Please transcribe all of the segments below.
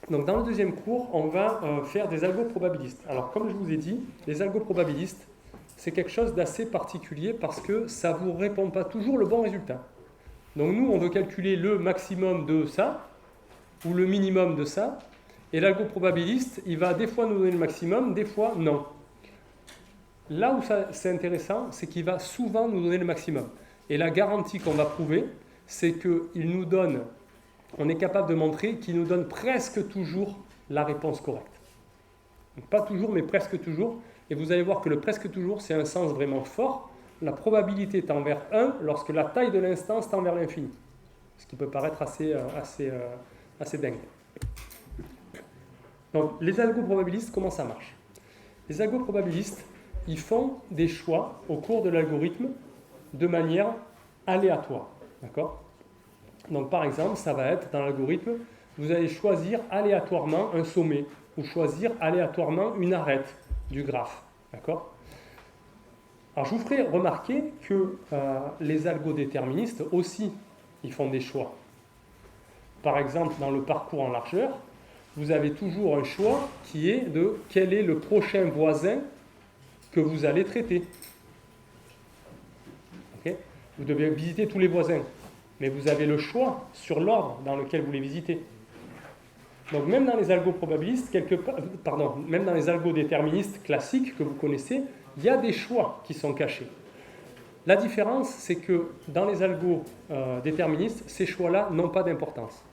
Donc dans le deuxième cours, on va faire des algos probabilistes. Alors comme je vous ai dit, les algos probabilistes, c'est quelque chose d'assez particulier parce que ça ne vous répond pas toujours le bon résultat. Donc nous, on veut calculer le maximum de ça, ou le minimum de ça, et l'algo probabiliste, il va des fois nous donner le maximum, des fois non. Là où c'est intéressant, c'est qu'il va souvent nous donner le maximum. Et la garantie qu'on va prouver, c'est qu'il nous donne, on est capable de montrer qu'il nous donne presque toujours la réponse correcte. Donc, pas toujours, mais presque toujours. Et vous allez voir que le presque toujours, c'est un sens vraiment fort. La probabilité tend vers 1 lorsque la taille de l'instance tend vers l'infini. Ce qui peut paraître assez dingue. Donc, les algos probabilistes, comment ça marche? Les algos probabilistes, ils font des choix au cours de l'algorithme de manière aléatoire. D'accord? Donc, par exemple, ça va être dans l'algorithme, vous allez choisir aléatoirement un sommet ou choisir aléatoirement une arête du graphe. D'accord? Alors, je vous ferai remarquer que les algos déterministes aussi, ils font des choix. Par exemple, dans le parcours en largeur, vous avez toujours un choix qui est de quel est le prochain voisin que vous allez traiter. Okay? Vous devez visiter tous les voisins, mais vous avez le choix sur l'ordre dans lequel vous les visitez. Donc même dans les algos probabilistes, même dans les algos déterministes classiques que vous connaissez, il y a des choix qui sont cachés. La différence, c'est que dans les algos déterministes, ces choix-là n'ont pas d'importance.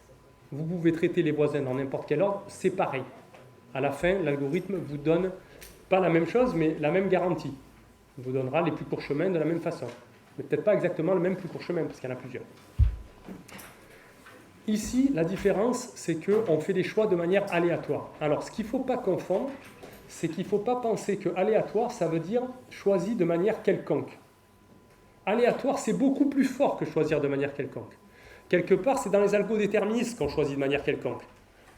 Vous pouvez traiter les voisins dans n'importe quel ordre, c'est pareil. À la fin, l'algorithme vous donne pas la même chose, mais la même garantie. Il vous donnera les plus courts chemins de la même façon. Mais peut-être pas exactement le même plus court chemin, parce qu'il y en a plusieurs. Ici, la différence, c'est qu'on fait des choix de manière aléatoire. Alors, ce qu'il ne faut pas confondre, c'est qu'il ne faut pas penser que aléatoire, ça veut dire choisi de manière quelconque. Aléatoire, c'est beaucoup plus fort que choisir de manière quelconque. Quelque part, c'est dans les algos déterministes qu'on choisit de manière quelconque.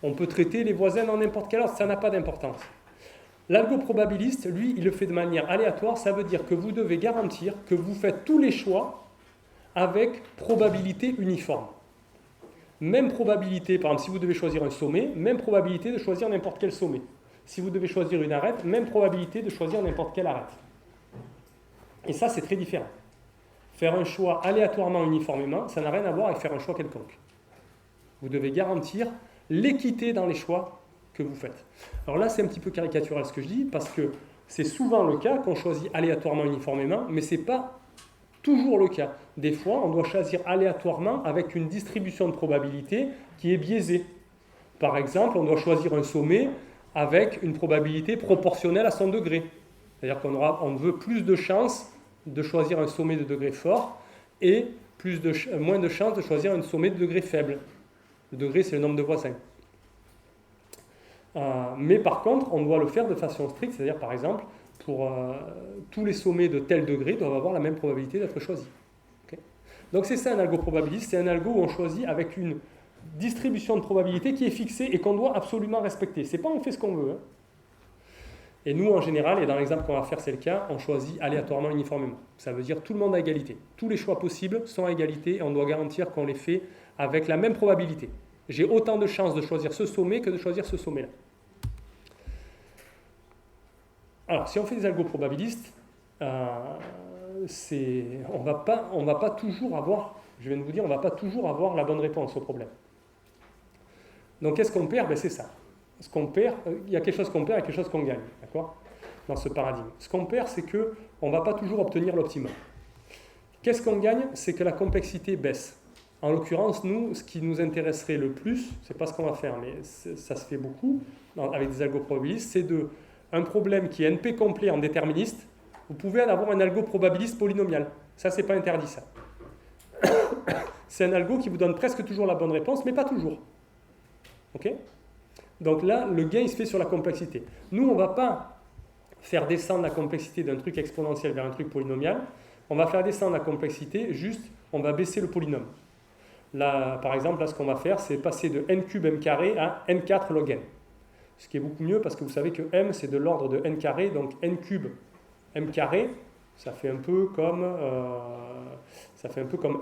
On peut traiter les voisins dans n'importe quel ordre, ça n'a pas d'importance. L'algo probabiliste, lui, il le fait de manière aléatoire, ça veut dire que vous devez garantir que vous faites tous les choix avec probabilité uniforme. Même probabilité, par exemple, si vous devez choisir un sommet, même probabilité de choisir n'importe quel sommet. Si vous devez choisir une arête, même probabilité de choisir n'importe quelle arête. Et ça, c'est très différent. Faire un choix aléatoirement uniformément, ça n'a rien à voir avec faire un choix quelconque. Vous devez garantir l'équité dans les choix que vous faites. Alors là, c'est un petit peu caricatural ce que je dis, parce que c'est souvent le cas qu'on choisit aléatoirement uniformément, mais ce n'est pas toujours le cas. Des fois, on doit choisir aléatoirement avec une distribution de probabilité qui est biaisée. Par exemple, on doit choisir un sommet avec une probabilité proportionnelle à son degré. C'est-à-dire qu'on veut plus de chances de choisir un sommet de degré fort et moins de chances de choisir un sommet de degré faible. Le degré, c'est le nombre de voisins. Mais par contre, on doit le faire de façon stricte, c'est-à-dire par exemple, pour tous les sommets de tel degré doivent avoir la même probabilité d'être choisis. Okay? Donc c'est ça un algo probabiliste, c'est un algo où on choisit avec une distribution de probabilité qui est fixée et qu'on doit absolument respecter. C'est pas on fait ce qu'on veut. Hein. Et nous, en général, et dans l'exemple qu'on va faire, c'est le cas, on choisit aléatoirement uniformément. Ça veut dire tout le monde à égalité. Tous les choix possibles sont à égalité et on doit garantir qu'on les fait avec la même probabilité. J'ai autant de chances de choisir ce sommet que de choisir ce sommet-là. Alors, si on fait des algos probabilistes, on va pas toujours avoir, je viens de vous dire, on ne va pas toujours avoir la bonne réponse au problème. Donc, qu'est-ce qu'on perd? C'est ça. Ce qu'on perd, il y a quelque chose qu'on perd et quelque chose qu'on gagne, d'accord? Dans ce paradigme. Ce qu'on perd, c'est qu'on ne va pas toujours obtenir l'optimum. Qu'est-ce qu'on gagne? C'est que la complexité baisse. En l'occurrence, nous, ce qui nous intéresserait le plus, c'est pas ce qu'on va faire, mais ça se fait beaucoup avec des algos probabilistes, c'est un problème qui est NP complet en déterministe, vous pouvez en avoir un algo probabiliste polynomial. Ça, c'est pas interdit, ça. C'est un algo qui vous donne presque toujours la bonne réponse, mais pas toujours. Ok? Donc là, le gain, il se fait sur la complexité. Nous, on ne va pas faire descendre la complexité d'un truc exponentiel vers un truc polynomial. On va faire descendre la complexité, juste, on va baisser le polynôme. Là, par exemple, là, ce qu'on va faire, c'est passer de n cube m carré à n4 log n. Ce qui est beaucoup mieux parce que vous savez que m, c'est de l'ordre de n carré, donc n cube m carré, ça fait un peu comme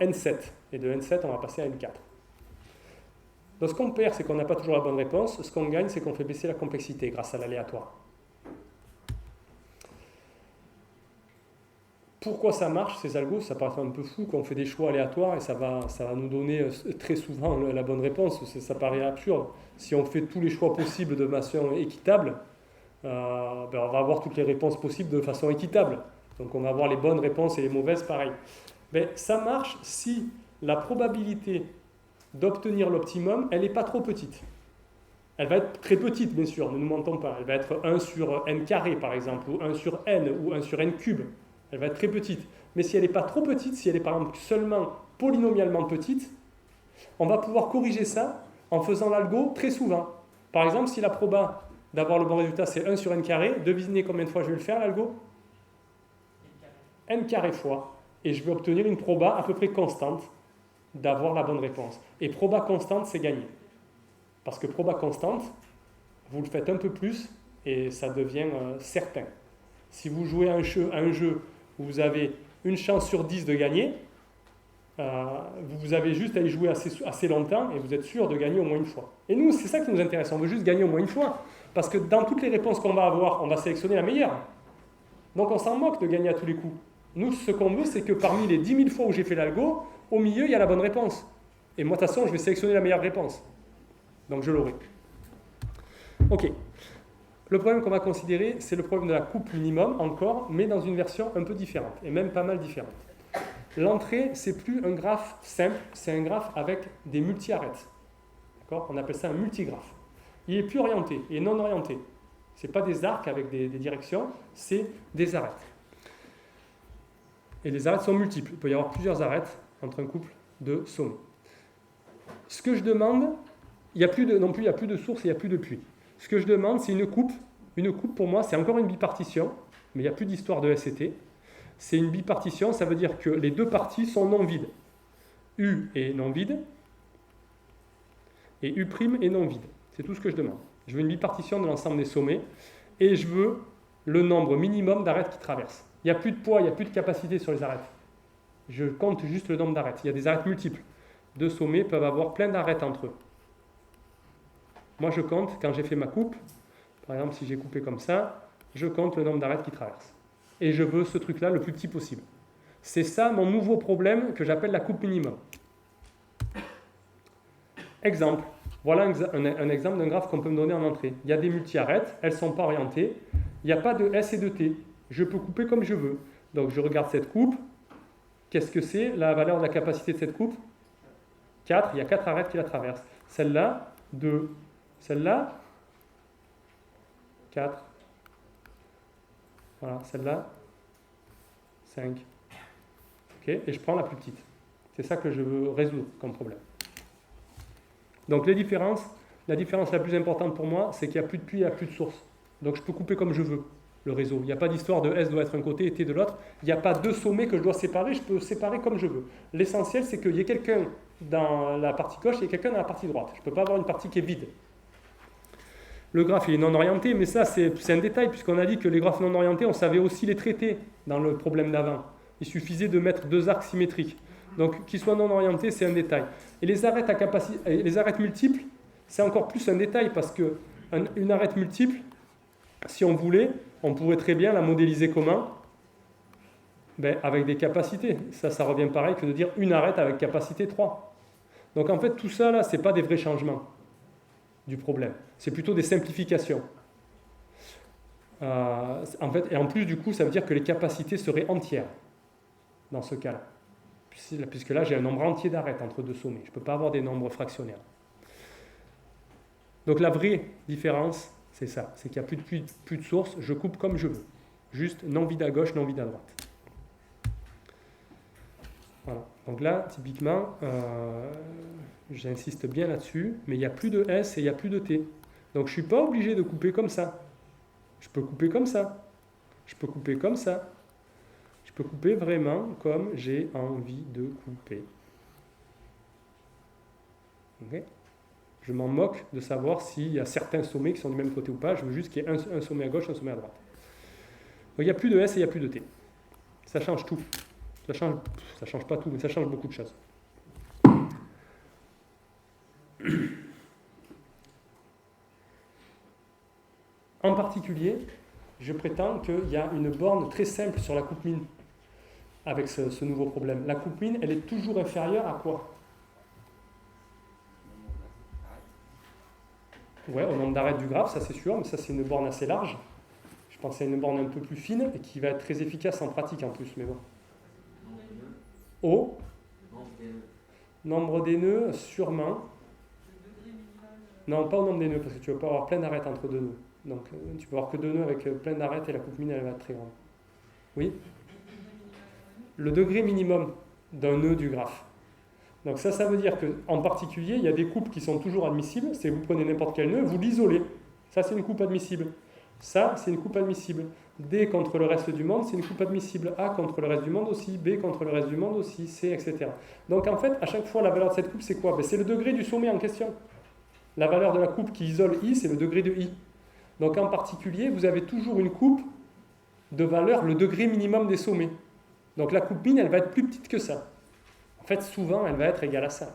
n7. Et de n7, on va passer à n4. Donc ce qu'on perd, c'est qu'on n'a pas toujours la bonne réponse. Ce qu'on gagne, c'est qu'on fait baisser la complexité grâce à l'aléatoire. Pourquoi ça marche, ces algos? Ça paraît un peu fou qu'on fait des choix aléatoires et ça va nous donner très souvent la bonne réponse. Ça paraît absurde. Si on fait tous les choix possibles de façon équitable, on va avoir toutes les réponses possibles de façon équitable. Donc on va avoir les bonnes réponses et les mauvaises pareil. Mais ça marche si la probabilité d'obtenir l'optimum, elle n'est pas trop petite. Elle va être très petite, bien sûr, ne nous mentons pas. Elle va être 1 sur n carré, par exemple, ou 1 sur n, ou 1 sur n cube. Elle va être très petite. Mais si elle n'est pas trop petite, si elle est par exemple seulement polynomialement petite, on va pouvoir corriger ça en faisant l'algo très souvent. Par exemple, si la proba d'avoir le bon résultat, c'est 1 sur n carré, devinez combien de fois je vais le faire, l'algo? N carré fois. Et je vais obtenir une proba à peu près constante d'avoir la bonne réponse. Et proba constante, c'est gagné. Parce que proba constante, vous le faites un peu plus et ça devient certain. Si vous jouez à un jeu où vous avez une chance sur 10 de gagner, vous avez juste à y jouer assez longtemps et vous êtes sûr de gagner au moins une fois. Et nous, c'est ça qui nous intéresse, on veut juste gagner au moins une fois. Parce que dans toutes les réponses qu'on va avoir, on va sélectionner la meilleure. Donc on s'en moque de gagner à tous les coups. Nous, ce qu'on veut, c'est que parmi les 10 000 fois où j'ai fait l'algo, au milieu, il y a la bonne réponse. Et moi, de toute façon, je vais sélectionner la meilleure réponse. Donc je l'aurai. Ok. Le problème qu'on va considérer, c'est le problème de la coupe minimum, encore, mais dans une version un peu différente, et même pas mal différente. L'entrée, c'est plus un graphe simple, c'est un graphe avec des multi-arêtes. D'accord? On appelle ça un multigraphe. Il est plus orienté, il est non orienté. Ce n'est pas des arcs avec des directions, c'est des arêtes. Et les arêtes sont multiples. Il peut y avoir plusieurs arêtes entre un couple de sommets. Ce que je demande, il n'y a plus de source et il n'y a plus de puits. Ce que je demande, c'est une coupe. Une coupe, pour moi, c'est encore une bipartition, mais il n'y a plus d'histoire de S et T. C'est une bipartition, ça veut dire que les deux parties sont non vides. U est non vide, et U' est non vide. C'est tout ce que je demande. Je veux une bipartition de l'ensemble des sommets, et je veux le nombre minimum d'arêtes qui traversent. Il n'y a plus de poids, il n'y a plus de capacité sur les arêtes. Je compte juste le nombre d'arêtes. Il y a des arêtes multiples. Deux sommets peuvent avoir plein d'arêtes entre eux. Moi, je compte, quand j'ai fait ma coupe, par exemple, si j'ai coupé comme ça, je compte le nombre d'arêtes qui traversent. Et je veux ce truc-là le plus petit possible. C'est ça mon nouveau problème que j'appelle la coupe minimum. Exemple. Voilà un exemple d'un graphe qu'on peut me donner en entrée. Il y a des multi-arêtes, elles ne sont pas orientées. Il n'y a pas de S et de T. Je peux couper comme je veux. Donc je regarde cette coupe. Qu'est-ce que c'est la valeur de la capacité de cette coupe? 4. Il y a 4 arêtes qui la traversent. Celle-là, 2. Celle-là, 4. Voilà, celle-là, 5. Ok, et je prends la plus petite. C'est ça que je veux résoudre comme problème. Donc la différence la plus importante pour moi, c'est qu'il n'y a plus de puits, il n'y a plus de source. Donc je peux couper comme je veux le réseau. Il n'y a pas d'histoire de S doit être un côté et T de l'autre. Il n'y a pas deux sommets que je dois séparer, je peux séparer comme je veux. L'essentiel, c'est qu'il y ait quelqu'un dans la partie gauche et quelqu'un dans la partie droite. Je ne peux pas avoir une partie qui est vide. Le graphe il est non orienté, mais ça c'est un détail, puisqu'on a dit que les graphes non orientés, on savait aussi les traiter dans le problème d'avant. Il suffisait de mettre deux arcs symétriques. Donc qu'ils soient non orientés, c'est un détail. Et les arêtes multiples, c'est encore plus un détail, parce qu'une arête multiple, si on voulait, on pourrait très bien la modéliser comment? Avec des capacités. Ça revient pareil que de dire une arête avec capacité 3. Donc en fait, tout ça, là, ce n'est pas des vrais changements du problème. C'est plutôt des simplifications. En fait, et en plus, du coup, ça veut dire que les capacités seraient entières dans ce cas-là. Puisque là, j'ai un nombre entier d'arêtes entre deux sommets. Je ne peux pas avoir des nombres fractionnaires. Donc la vraie différence, c'est ça. C'est qu'il n'y a plus de source. Je coupe comme je veux. Juste non vide à gauche, non vide à droite. Voilà. Donc là, typiquement, j'insiste bien là-dessus, mais il n'y a plus de S et il n'y a plus de T. Donc je ne suis pas obligé de couper comme ça. Je peux couper comme ça. Je peux couper comme ça. Je peux couper vraiment comme j'ai envie de couper. Okay. Je m'en moque de savoir s'il y a certains sommets qui sont du même côté ou pas. Je veux juste qu'il y ait un sommet à gauche, un sommet à droite. Donc il n'y a plus de S et il n'y a plus de T. Ça change tout. Ça change pas tout, mais ça change beaucoup de choses. En particulier, je prétends qu'il y a une borne très simple sur la coupe mine avec ce nouveau problème. La coupe mine, elle est toujours inférieure à quoi? Ouais, au nombre d'arêtes du graphe, ça c'est sûr, mais ça c'est une borne assez large. Je pense à une borne un peu plus fine et qui va être très efficace en pratique en plus, mais bon. Au nombre des nœuds, sûrement. Non, pas au nombre des nœuds, parce que tu ne vas pas avoir plein d'arêtes entre deux nœuds. Donc tu peux avoir que deux nœuds avec plein d'arêtes et la coupe mine elle va être très grande. Oui? Le degré minimum d'un nœud du graphe. Donc ça veut dire qu'en particulier, il y a des coupes qui sont toujours admissibles. C'est vous prenez n'importe quel nœud, vous l'isolez. Ça, c'est une coupe admissible. Ça, c'est une coupe admissible. D contre le reste du monde, c'est une coupe admissible. A contre le reste du monde aussi. B contre le reste du monde aussi. C, etc. Donc en fait, à chaque fois, la valeur de cette coupe, c'est quoi? C'est le degré du sommet en question. La valeur de la coupe qui isole I, c'est le degré de I. Donc en particulier, vous avez toujours une coupe de valeur, le degré minimum des sommets. Donc la coupe mine, elle va être plus petite que ça. En fait, souvent, elle va être égale à ça.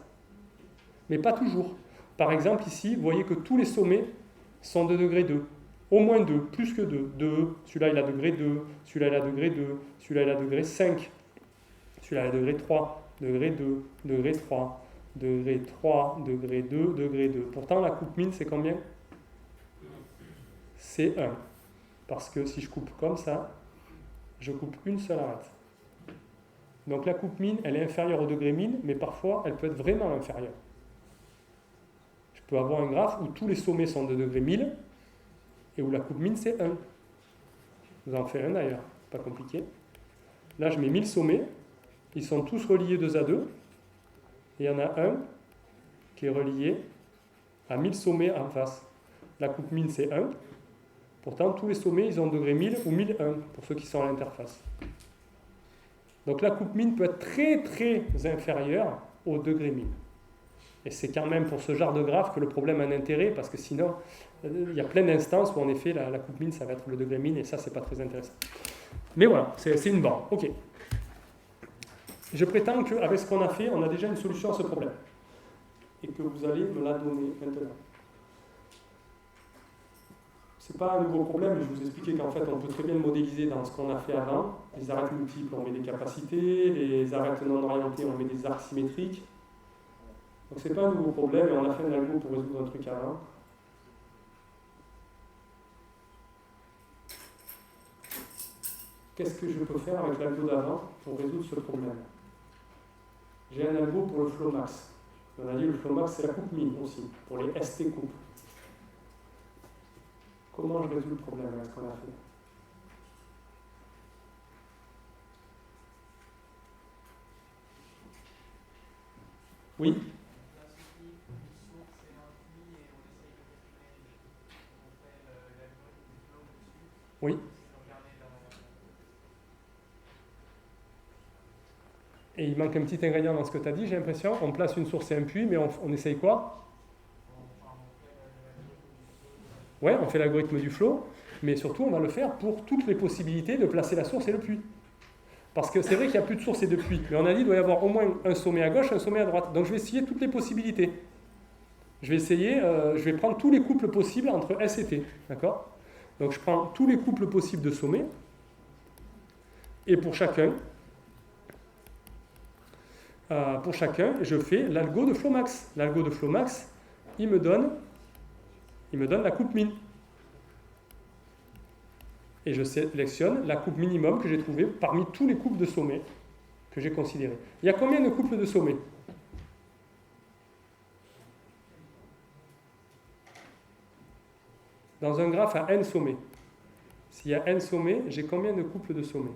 Mais pas toujours. Par exemple, ici, vous voyez que tous les sommets sont de degré 2. Au moins 2, plus que 2. 2, celui-là, il a degré 2, celui-là, il a degré 2, celui-là, il a degré 5, celui-là, il a degré 3, degré 2, degré 3, degré 3, degré 2, degré 2. Pourtant, la coupe mine, c'est combien? C'est 1. Parce que si je coupe comme ça, je coupe une seule arête. Donc la coupe mine, elle est inférieure au degré mine, mais parfois, elle peut être vraiment inférieure. Je peux avoir un graphe où tous les sommets sont de degré 1000 et où la coupe mine, c'est 1. Je vous en fais un d'ailleurs, pas compliqué. Là, je mets 1000 sommets, ils sont tous reliés 2 à 2, et il y en a un qui est relié à 1000 sommets en face. La coupe mine, c'est 1. Pourtant, tous les sommets, ils ont degré 1000 ou 1001, pour ceux qui sont à l'interface. Donc la coupe mine peut être très très inférieure au degré mine. Et c'est quand même pour ce genre de graphe que le problème a un intérêt, parce que sinon, il y a plein d'instances où en effet la coupe mine, ça va être le degré mine, et ça, c'est pas très intéressant. Mais voilà, c'est une borne. Ok. Je prétends qu'avec ce qu'on a fait, on a déjà une solution à ce problème. Et que vous allez me la donner maintenant. C'est pas un nouveau problème, je vous expliquais qu'en fait on peut très bien le modéliser dans ce qu'on a fait avant. Les arêtes multiples, on met des capacités, les arêtes non orientées, on met des arcs symétriques. Donc c'est pas un nouveau problème et on a fait un algo pour résoudre un truc avant. Qu'est-ce que je peux faire avec l'algo d'avant pour résoudre ce problème? J'ai un algo pour le flow max. On a dit le flow max c'est la coupe mine aussi, pour les ST coupes. Comment je résous le problème avec ce qu'on a fait? Oui? Oui? Et il manque un petit ingrédient dans ce que tu as dit, j'ai l'impression. On place une source et un puits, mais on essaye quoi? Ouais, on fait l'algorithme du flow, mais surtout on va le faire pour toutes les possibilités de placer la source et le puits. Parce que c'est vrai qu'il n'y a plus de source et de puits, mais on a dit qu'il doit y avoir au moins un sommet à gauche, un sommet à droite. Donc je vais essayer toutes les possibilités. Je vais prendre tous les couples possibles entre S et T. D'accord? Donc je prends tous les couples possibles de sommets, et pour chacun, je fais l'algo de Flomax. L'algo de Flomax, il me donne la coupe mine. Et je sélectionne la coupe minimum que j'ai trouvée parmi tous les couples de sommets que j'ai considérés. Il y a combien de couples de sommets? Dans un graphe à n sommets. S'il y a n sommets, j'ai combien de couples de sommets?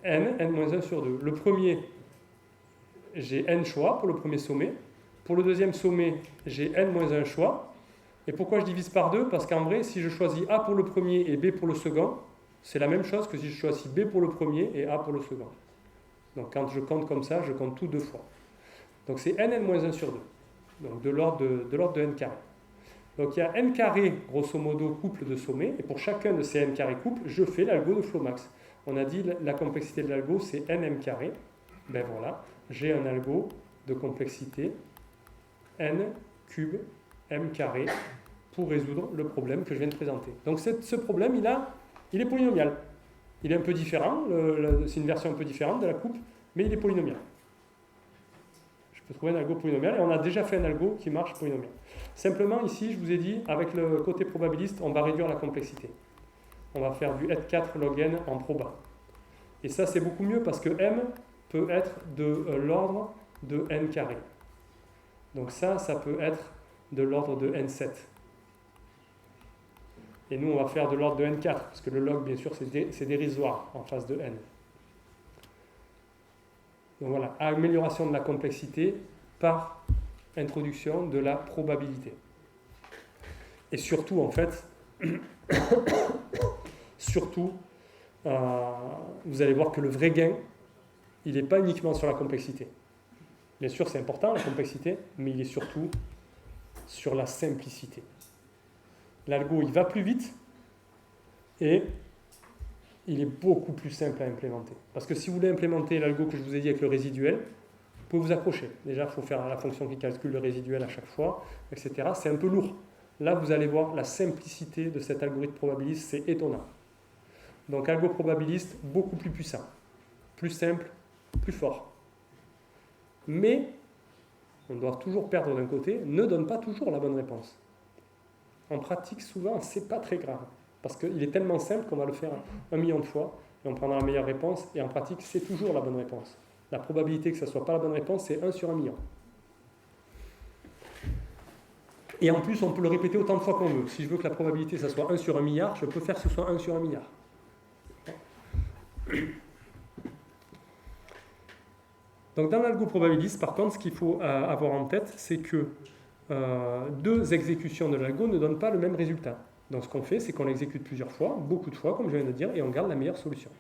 n-1 sur 2. Le premier, j'ai n choix pour le premier sommet. Pour le deuxième sommet, j'ai n-1 choix. Et pourquoi je divise par 2? Parce qu'en vrai, si je choisis A pour le premier et B pour le second, c'est la même chose que si je choisis B pour le premier et A pour le second. Donc quand je compte comme ça, je compte tout 2 fois. Donc c'est n-1 sur 2. Donc de l'ordre de n carré. Donc il y a n carré, grosso modo, couple de sommets. Et pour chacun de ces n carré couples, je fais l'algo de Flomax. On a dit la complexité de l'algo, c'est nm carré. Ben voilà, j'ai un algo de complexité n cube m carré pour résoudre le problème que je viens de présenter. Donc ce problème, il est polynomial. Il est un peu différent, c'est une version un peu différente de la coupe, mais il est polynomial. Je peux trouver un algo polynomial, et on a déjà fait un algo qui marche polynomial. Simplement, ici, je vous ai dit, avec le côté probabiliste, on va réduire la complexité. On va faire du n4 log n en proba. Et ça, c'est beaucoup mieux parce que m peut être de l'ordre de n carré. Donc ça peut être de l'ordre de n7. Et nous, on va faire de l'ordre de n4, parce que le log, bien sûr, c'est dérisoire en face de n. Donc voilà, amélioration de la complexité par introduction de la probabilité. Et surtout, en fait, vous allez voir que le vrai gain, il n'est pas uniquement sur la complexité. Bien sûr, c'est important, la complexité, mais il est surtout sur la simplicité. L'algo, il va plus vite et il est beaucoup plus simple à implémenter. Parce que si vous voulez implémenter l'algo que je vous ai dit avec le résiduel, vous pouvez vous accrocher. Déjà, il faut faire la fonction qui calcule le résiduel à chaque fois, etc. C'est un peu lourd. Là, vous allez voir la simplicité de cet algorithme probabiliste, c'est étonnant. Donc, algo probabiliste, beaucoup plus puissant, plus simple, plus fort. Mais, on doit toujours perdre d'un côté, ne donne pas toujours la bonne réponse. En pratique, souvent, c'est pas très grave. Parce qu'il est tellement simple qu'on va le faire 1 million de fois et on prendra la meilleure réponse. Et en pratique, c'est toujours la bonne réponse. La probabilité que ce ne soit pas la bonne réponse, c'est 1 sur 1 million. Et en plus, on peut le répéter autant de fois qu'on veut. Si je veux que la probabilité, ça soit 1 sur 1 milliard, je peux faire que ce soit 1 sur 1 milliard. Donc dans l'algo probabiliste, par contre, ce qu'il faut avoir en tête, c'est que 2 exécutions de l'algo ne donnent pas le même résultat. Donc ce qu'on fait, c'est qu'on l'exécute plusieurs fois, beaucoup de fois, comme je viens de dire, et on garde la meilleure solution.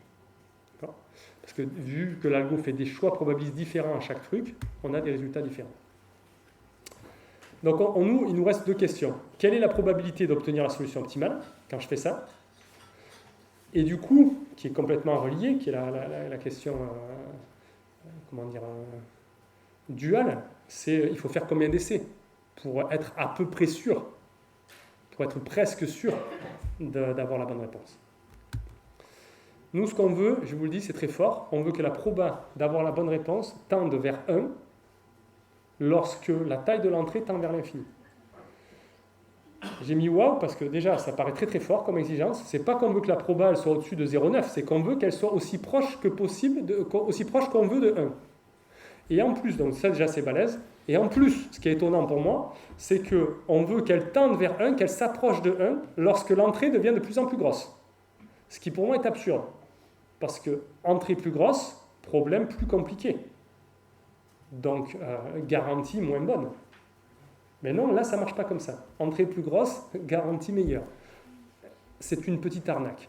Parce que vu que l'algo fait des choix probabilistes différents à chaque truc, on a des résultats différents. Donc il nous reste 2 questions. Quelle est la probabilité d'obtenir la solution optimale quand je fais ça? Et du coup, qui est complètement reliée, qui est la question duale, c'est il faut faire combien d'essais pour être à peu près sûr, pour être presque sûr d'avoir la bonne réponse. Nous, ce qu'on veut, je vous le dis, c'est très fort, on veut que la proba d'avoir la bonne réponse tende vers 1 lorsque la taille de l'entrée tend vers l'infini. J'ai mis wow parce que déjà, ça paraît très très fort comme exigence. C'est pas qu'on veut que la proba elle soit au-dessus de 0,9, c'est qu'on veut qu'elle soit aussi proche que possible, aussi proche qu'on veut de 1. Et en plus, donc ça déjà c'est balèze, et en plus, ce qui est étonnant pour moi, c'est qu'on veut qu'elle tende vers 1, qu'elle s'approche de 1 lorsque l'entrée devient de plus en plus grosse. Ce qui pour moi est absurde. Parce que entrée plus grosse, problème plus compliqué. Donc, garantie moins bonne. Mais non, là, ça ne marche pas comme ça. Entrée plus grosse, garantie meilleure. C'est une petite arnaque.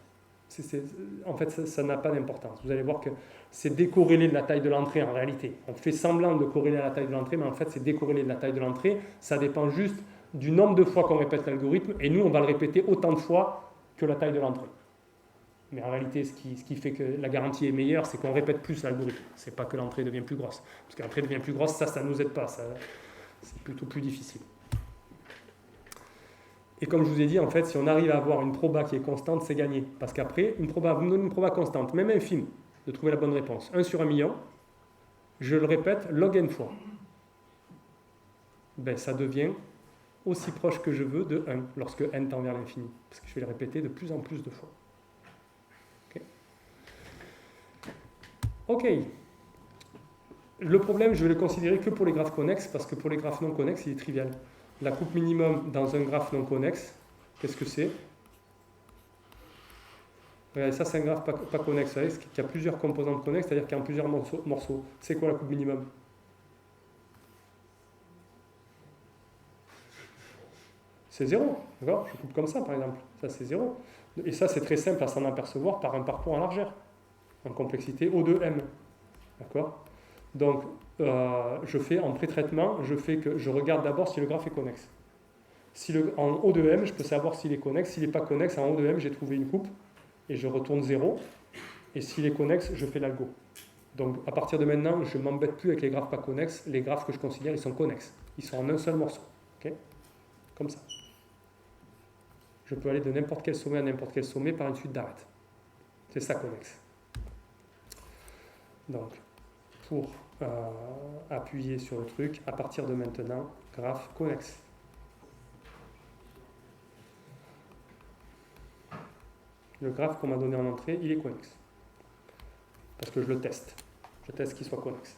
En fait, ça n'a pas d'importance. Vous allez voir que c'est décorrélé de la taille de l'entrée en réalité. On fait semblant de corréler à la taille de l'entrée, mais en fait, c'est décorrélé de la taille de l'entrée. Ça dépend juste du nombre de fois qu'on répète l'algorithme, et nous, on va le répéter autant de fois que la taille de l'entrée. Mais en réalité, ce qui fait que la garantie est meilleure, c'est qu'on répète plus l'algorithme. Ce n'est pas que l'entrée devient plus grosse. Parce que l'entrée devient plus grosse, ça ne nous aide pas. C'est plutôt plus difficile. Et comme je vous ai dit, en fait, si on arrive à avoir une proba qui est constante, c'est gagné. Parce qu'après, vous me donnez une proba constante, même infime, de trouver la bonne réponse. 1 sur 1 million, je le répète log n fois. Ben, ça devient aussi proche que je veux de 1, lorsque n tend vers l'infini. Parce que je vais le répéter de plus en plus de fois. Ok. Le problème, je vais le considérer que pour les graphes connexes, parce que pour les graphes non connexes, il est trivial. La coupe minimum dans un graphe non connexe, qu'est-ce que c'est? Regardez, ça c'est un graphe pas connexe, vous savez, qui a plusieurs composantes connexes, c'est-à-dire qu'il y a plusieurs morceaux. C'est quoi la coupe minimum? C'est 0, d'accord? Je coupe comme ça par exemple, ça c'est 0. Et ça c'est très simple à s'en apercevoir par un parcours en largeur, en complexité O de M, d'accord? Donc, je fais en pré-traitement, je regarde d'abord si le graphe est connexe. En O de M, je peux savoir s'il est connexe. S'il n'est pas connexe, en O de M, j'ai trouvé une coupe et je retourne 0. Et s'il est connexe, je fais l'algo. Donc, à partir de maintenant, je ne m'embête plus avec les graphes pas connexes. Les graphes que je considère, ils sont connexes. Ils sont en un seul morceau. Okay? Comme ça. Je peux aller de n'importe quel sommet à n'importe quel sommet par une suite d'arêtes. C'est ça connexe. Donc, pour appuyer sur le truc, à partir de maintenant, graphe connexe. Le graphe qu'on m'a donné en entrée, il est connexe. Parce que je le teste. Je teste qu'il soit connexe.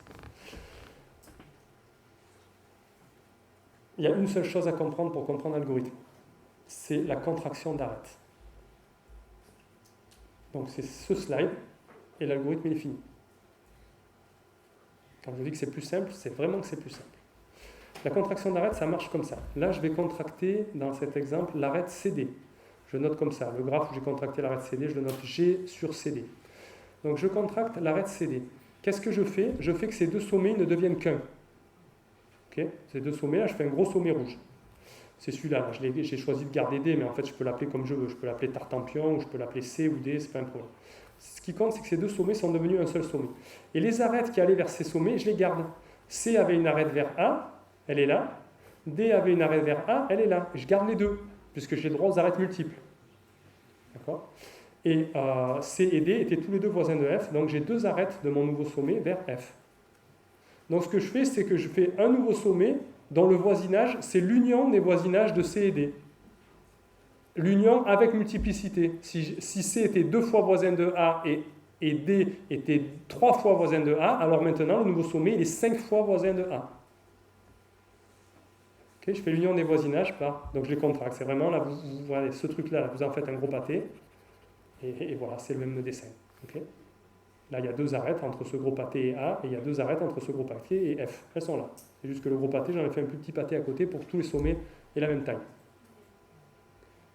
Il y a une seule chose à comprendre pour comprendre l'algorithme. C'est la contraction d'arête. Donc c'est ce slide, et l'algorithme il est fini. Quand je dis que c'est plus simple, c'est vraiment que c'est plus simple. La contraction d'arête, ça marche comme ça. Là, je vais contracter, dans cet exemple, l'arête CD. Je note comme ça. Le graphe où j'ai contracté l'arête CD, je le note G sur CD. Donc je contracte l'arête CD. Qu'est-ce que je fais? Je fais que ces deux sommets ne deviennent qu'un. Okay, ces deux sommets, là, je fais un gros sommet rouge. C'est celui-là. J'ai choisi de garder D, mais en fait, je peux l'appeler comme je veux. Je peux l'appeler Tartampion, ou je peux l'appeler C ou D, c'est pas un problème. Ce qui compte, c'est que ces deux sommets sont devenus un seul sommet. Et les arêtes qui allaient vers ces sommets, je les garde. C avait une arête vers A, elle est là. D avait une arête vers A, elle est là. Je garde les deux, puisque j'ai le droit aux arêtes multiples. D'accord? Et C et D étaient tous les deux voisins de F, donc j'ai deux arêtes de mon nouveau sommet vers F. Donc ce que je fais, c'est que je fais un nouveau sommet dont le voisinage, c'est l'union des voisinages de C et D. L'union avec multiplicité. Si C était 2 fois voisin de A et D était 3 fois voisin de A, alors maintenant, le nouveau sommet, il est 5 fois voisin de A. Okay, je fais l'union des voisinages par... Donc je les contracte. C'est vraiment, là, vous voyez ce truc-là, vous en faites un gros pâté. Et voilà, c'est le même dessin. Okay, là, il y a deux arêtes entre ce gros pâté et A, et il y a deux arêtes entre ce gros pâté et F. Elles sont là. C'est juste que le gros pâté, j'en ai fait un plus petit pâté à côté pour que tous les sommets aient la même taille.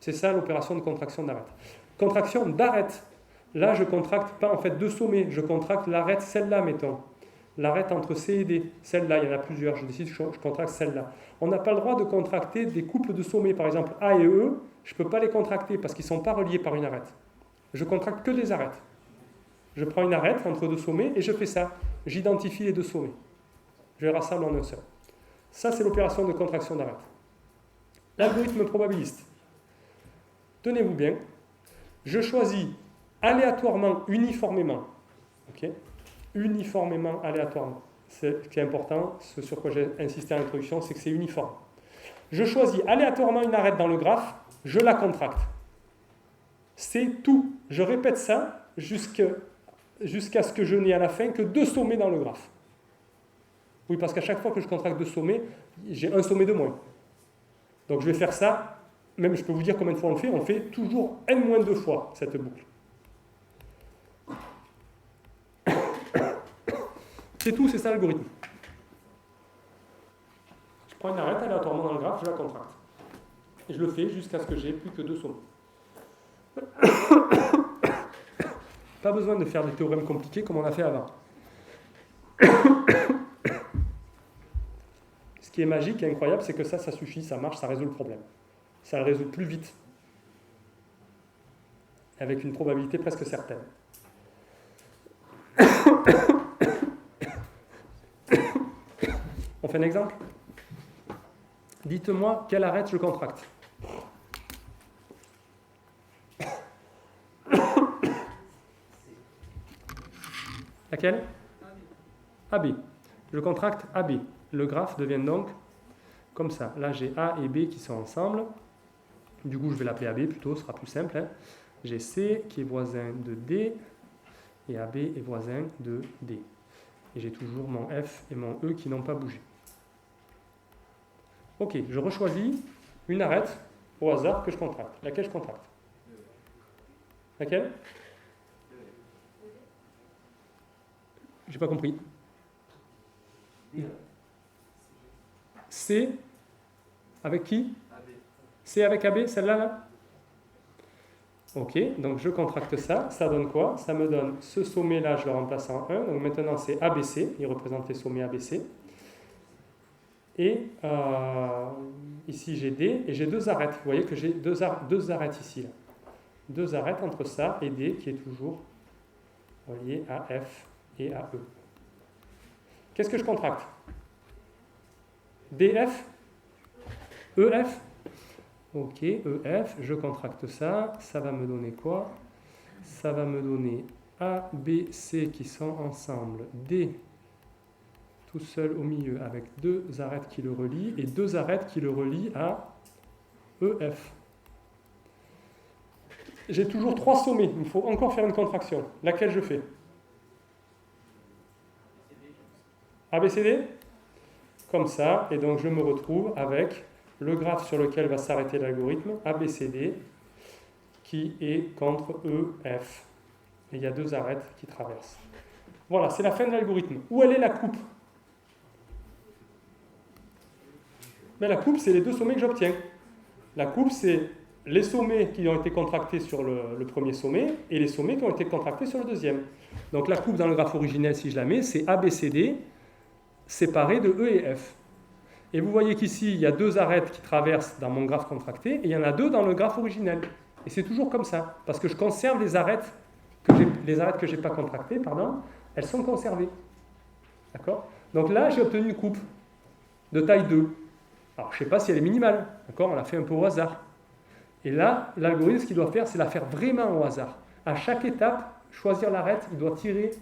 C'est ça l'opération de contraction d'arête. Contraction d'arête. Là, je contracte pas en fait deux sommets, je contracte l'arête, celle-là, mettons. L'arête entre C et D. Celle-là, il y en a plusieurs, je décide que je contracte celle-là. On n'a pas le droit de contracter des couples de sommets, par exemple A et E, je ne peux pas les contracter parce qu'ils ne sont pas reliés par une arête. Je contracte que des arêtes. Je prends une arête entre deux sommets et je fais ça. J'identifie les deux sommets. Je les rassemble en un seul. Ça, c'est l'opération de contraction d'arête. L'algorithme probabiliste. Tenez-vous bien, je choisis aléatoirement, uniformément, okay, uniformément, aléatoirement. Ce qui est important, ce sur quoi j'ai insisté en introduction, c'est que c'est uniforme. Je choisis aléatoirement une arête dans le graphe, je la contracte. C'est tout. Je répète ça jusqu'à ce que je n'ai à la fin que deux sommets dans le graphe. Oui, parce qu'à chaque fois que je contracte deux sommets, j'ai un sommet de moins. Donc je vais faire ça. Même je peux vous dire combien de fois on le fait toujours n-2 fois, cette boucle. C'est tout, c'est ça l'algorithme. Je prends une arête aléatoirement dans le graphe, je la contracte. Et je le fais jusqu'à ce que j'ai plus que deux sommets. Pas besoin de faire des théorèmes compliqués comme on a fait avant. Ce qui est magique et incroyable, c'est que ça suffit, ça marche, ça résout le problème. Ça le résout plus vite, avec une probabilité presque certaine. On fait un exemple? Dites-moi quelle arête je contracte. Laquelle? AB. Je contracte AB. Le graphe devient donc comme ça. Là, j'ai A et B qui sont ensemble. Du coup, je vais l'appeler AB plutôt, ce sera plus simple. Hein. J'ai C qui est voisin de D et AB est voisin de D. Et j'ai toujours mon F et mon E qui n'ont pas bougé. Ok, je rechoisis une arête au hasard que je contracte. Laquelle je contracte? Laquelle? J'ai pas compris. C avec qui? C avec AB, celle-là là? Ok, donc je contracte ça. Ça donne quoi? Ça me donne ce sommet-là, je le remplace en 1. Donc maintenant c'est ABC, il représente les sommets ABC. Et ici j'ai D et j'ai deux arêtes. Vous voyez que j'ai deux arêtes ici. Là. Deux arêtes entre ça et D qui est toujours relié à F et à E. Qu'est-ce que je contracte? DF? EF? Ok, EF, je contracte ça. Ça va me donner quoi? Ça va me donner A, B, C qui sont ensemble. D tout seul au milieu avec deux arêtes qui le relient et deux arêtes qui le relient à EF. J'ai toujours trois sommets. Il me faut encore faire une contraction. Laquelle je fais? ABCD? Comme ça. Et donc je me retrouve avec le graphe sur lequel va s'arrêter l'algorithme, ABCD, qui est contre EF. Et il y a deux arêtes qui traversent. Voilà, c'est la fin de l'algorithme. Où elle est la coupe? Mais la coupe, c'est les deux sommets que j'obtiens. La coupe, c'est les sommets qui ont été contractés sur le premier sommet et les sommets qui ont été contractés sur le deuxième. Donc la coupe dans le graphe originel, si je la mets, c'est ABCD séparé de E et F. Et vous voyez qu'ici, il y a deux arêtes qui traversent dans mon graphe contracté et il y en a deux dans le graphe originel. Et c'est toujours comme ça, parce que je conserve les arêtes que je n'ai pas contractées, elles sont conservées. D'accord? Donc là, j'ai obtenu une coupe de taille 2. Alors, je ne sais pas si elle est minimale. D'accord? On l'a fait un peu au hasard. Et là, l'algorithme, ce qu'il doit faire, c'est la faire vraiment au hasard. À chaque étape, choisir l'arête, il doit tirer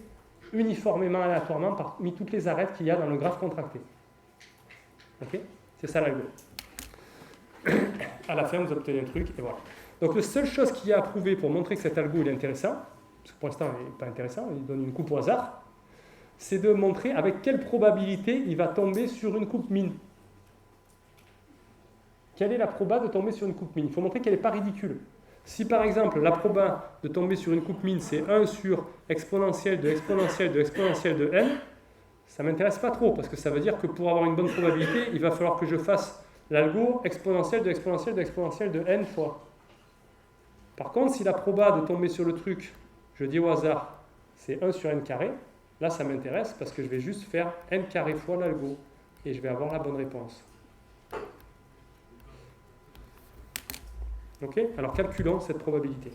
uniformément, aléatoirement, parmi toutes les arêtes qu'il y a dans le graphe contracté. Ok? C'est ça l'algorithme. À la fin, vous obtenez un truc, et voilà. Donc, la seule chose qu'il y a à prouver pour montrer que cet algo il est intéressant, parce que pour l'instant, il n'est pas intéressant, il donne une coupe au hasard, c'est de montrer avec quelle probabilité il va tomber sur une coupe mine. Quelle est la proba de tomber sur une coupe mine? Il faut montrer qu'elle n'est pas ridicule. Si par exemple la proba de tomber sur une coupe mine c'est 1 sur exponentielle de exponentielle de exponentielle de n, ça ne m'intéresse pas trop parce que ça veut dire que pour avoir une bonne probabilité, il va falloir que je fasse l'algo exponentielle de exponentielle de exponentielle de n fois. Par contre, si la proba de tomber sur le truc, je dis au hasard, c'est 1 sur n carré, là ça m'intéresse parce que je vais juste faire n carré fois l'algo et je vais avoir la bonne réponse. Ok? Alors calculons cette probabilité.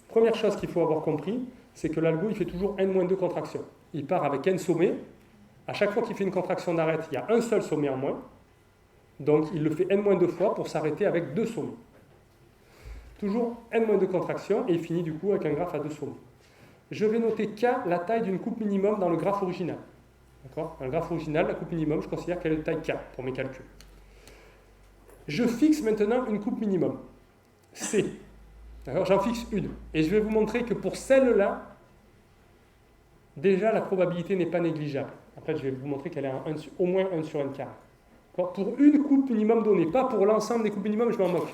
Première chose qu'il faut avoir compris, c'est que l'algo il fait toujours n-2 contractions. Il part avec n sommets. À chaque fois qu'il fait une contraction d'arête, il y a un seul sommet en moins. Donc il le fait n-2 fois pour s'arrêter avec deux sommets. Toujours n-2 contractions et il finit du coup avec un graphe à deux sommets. Je vais noter K, la taille d'une coupe minimum dans le graphe original. D'accord? Dans le graphe original, la coupe minimum, je considère qu'elle est de taille K pour mes calculs. Je fixe maintenant une coupe minimum, C. J'en fixe une. Et je vais vous montrer que pour celle-là, déjà la probabilité n'est pas négligeable. Après, je vais vous montrer qu'elle est au moins 1 sur n carré. Pour une coupe minimum donnée, pas pour l'ensemble des coupes minimum, je m'en moque.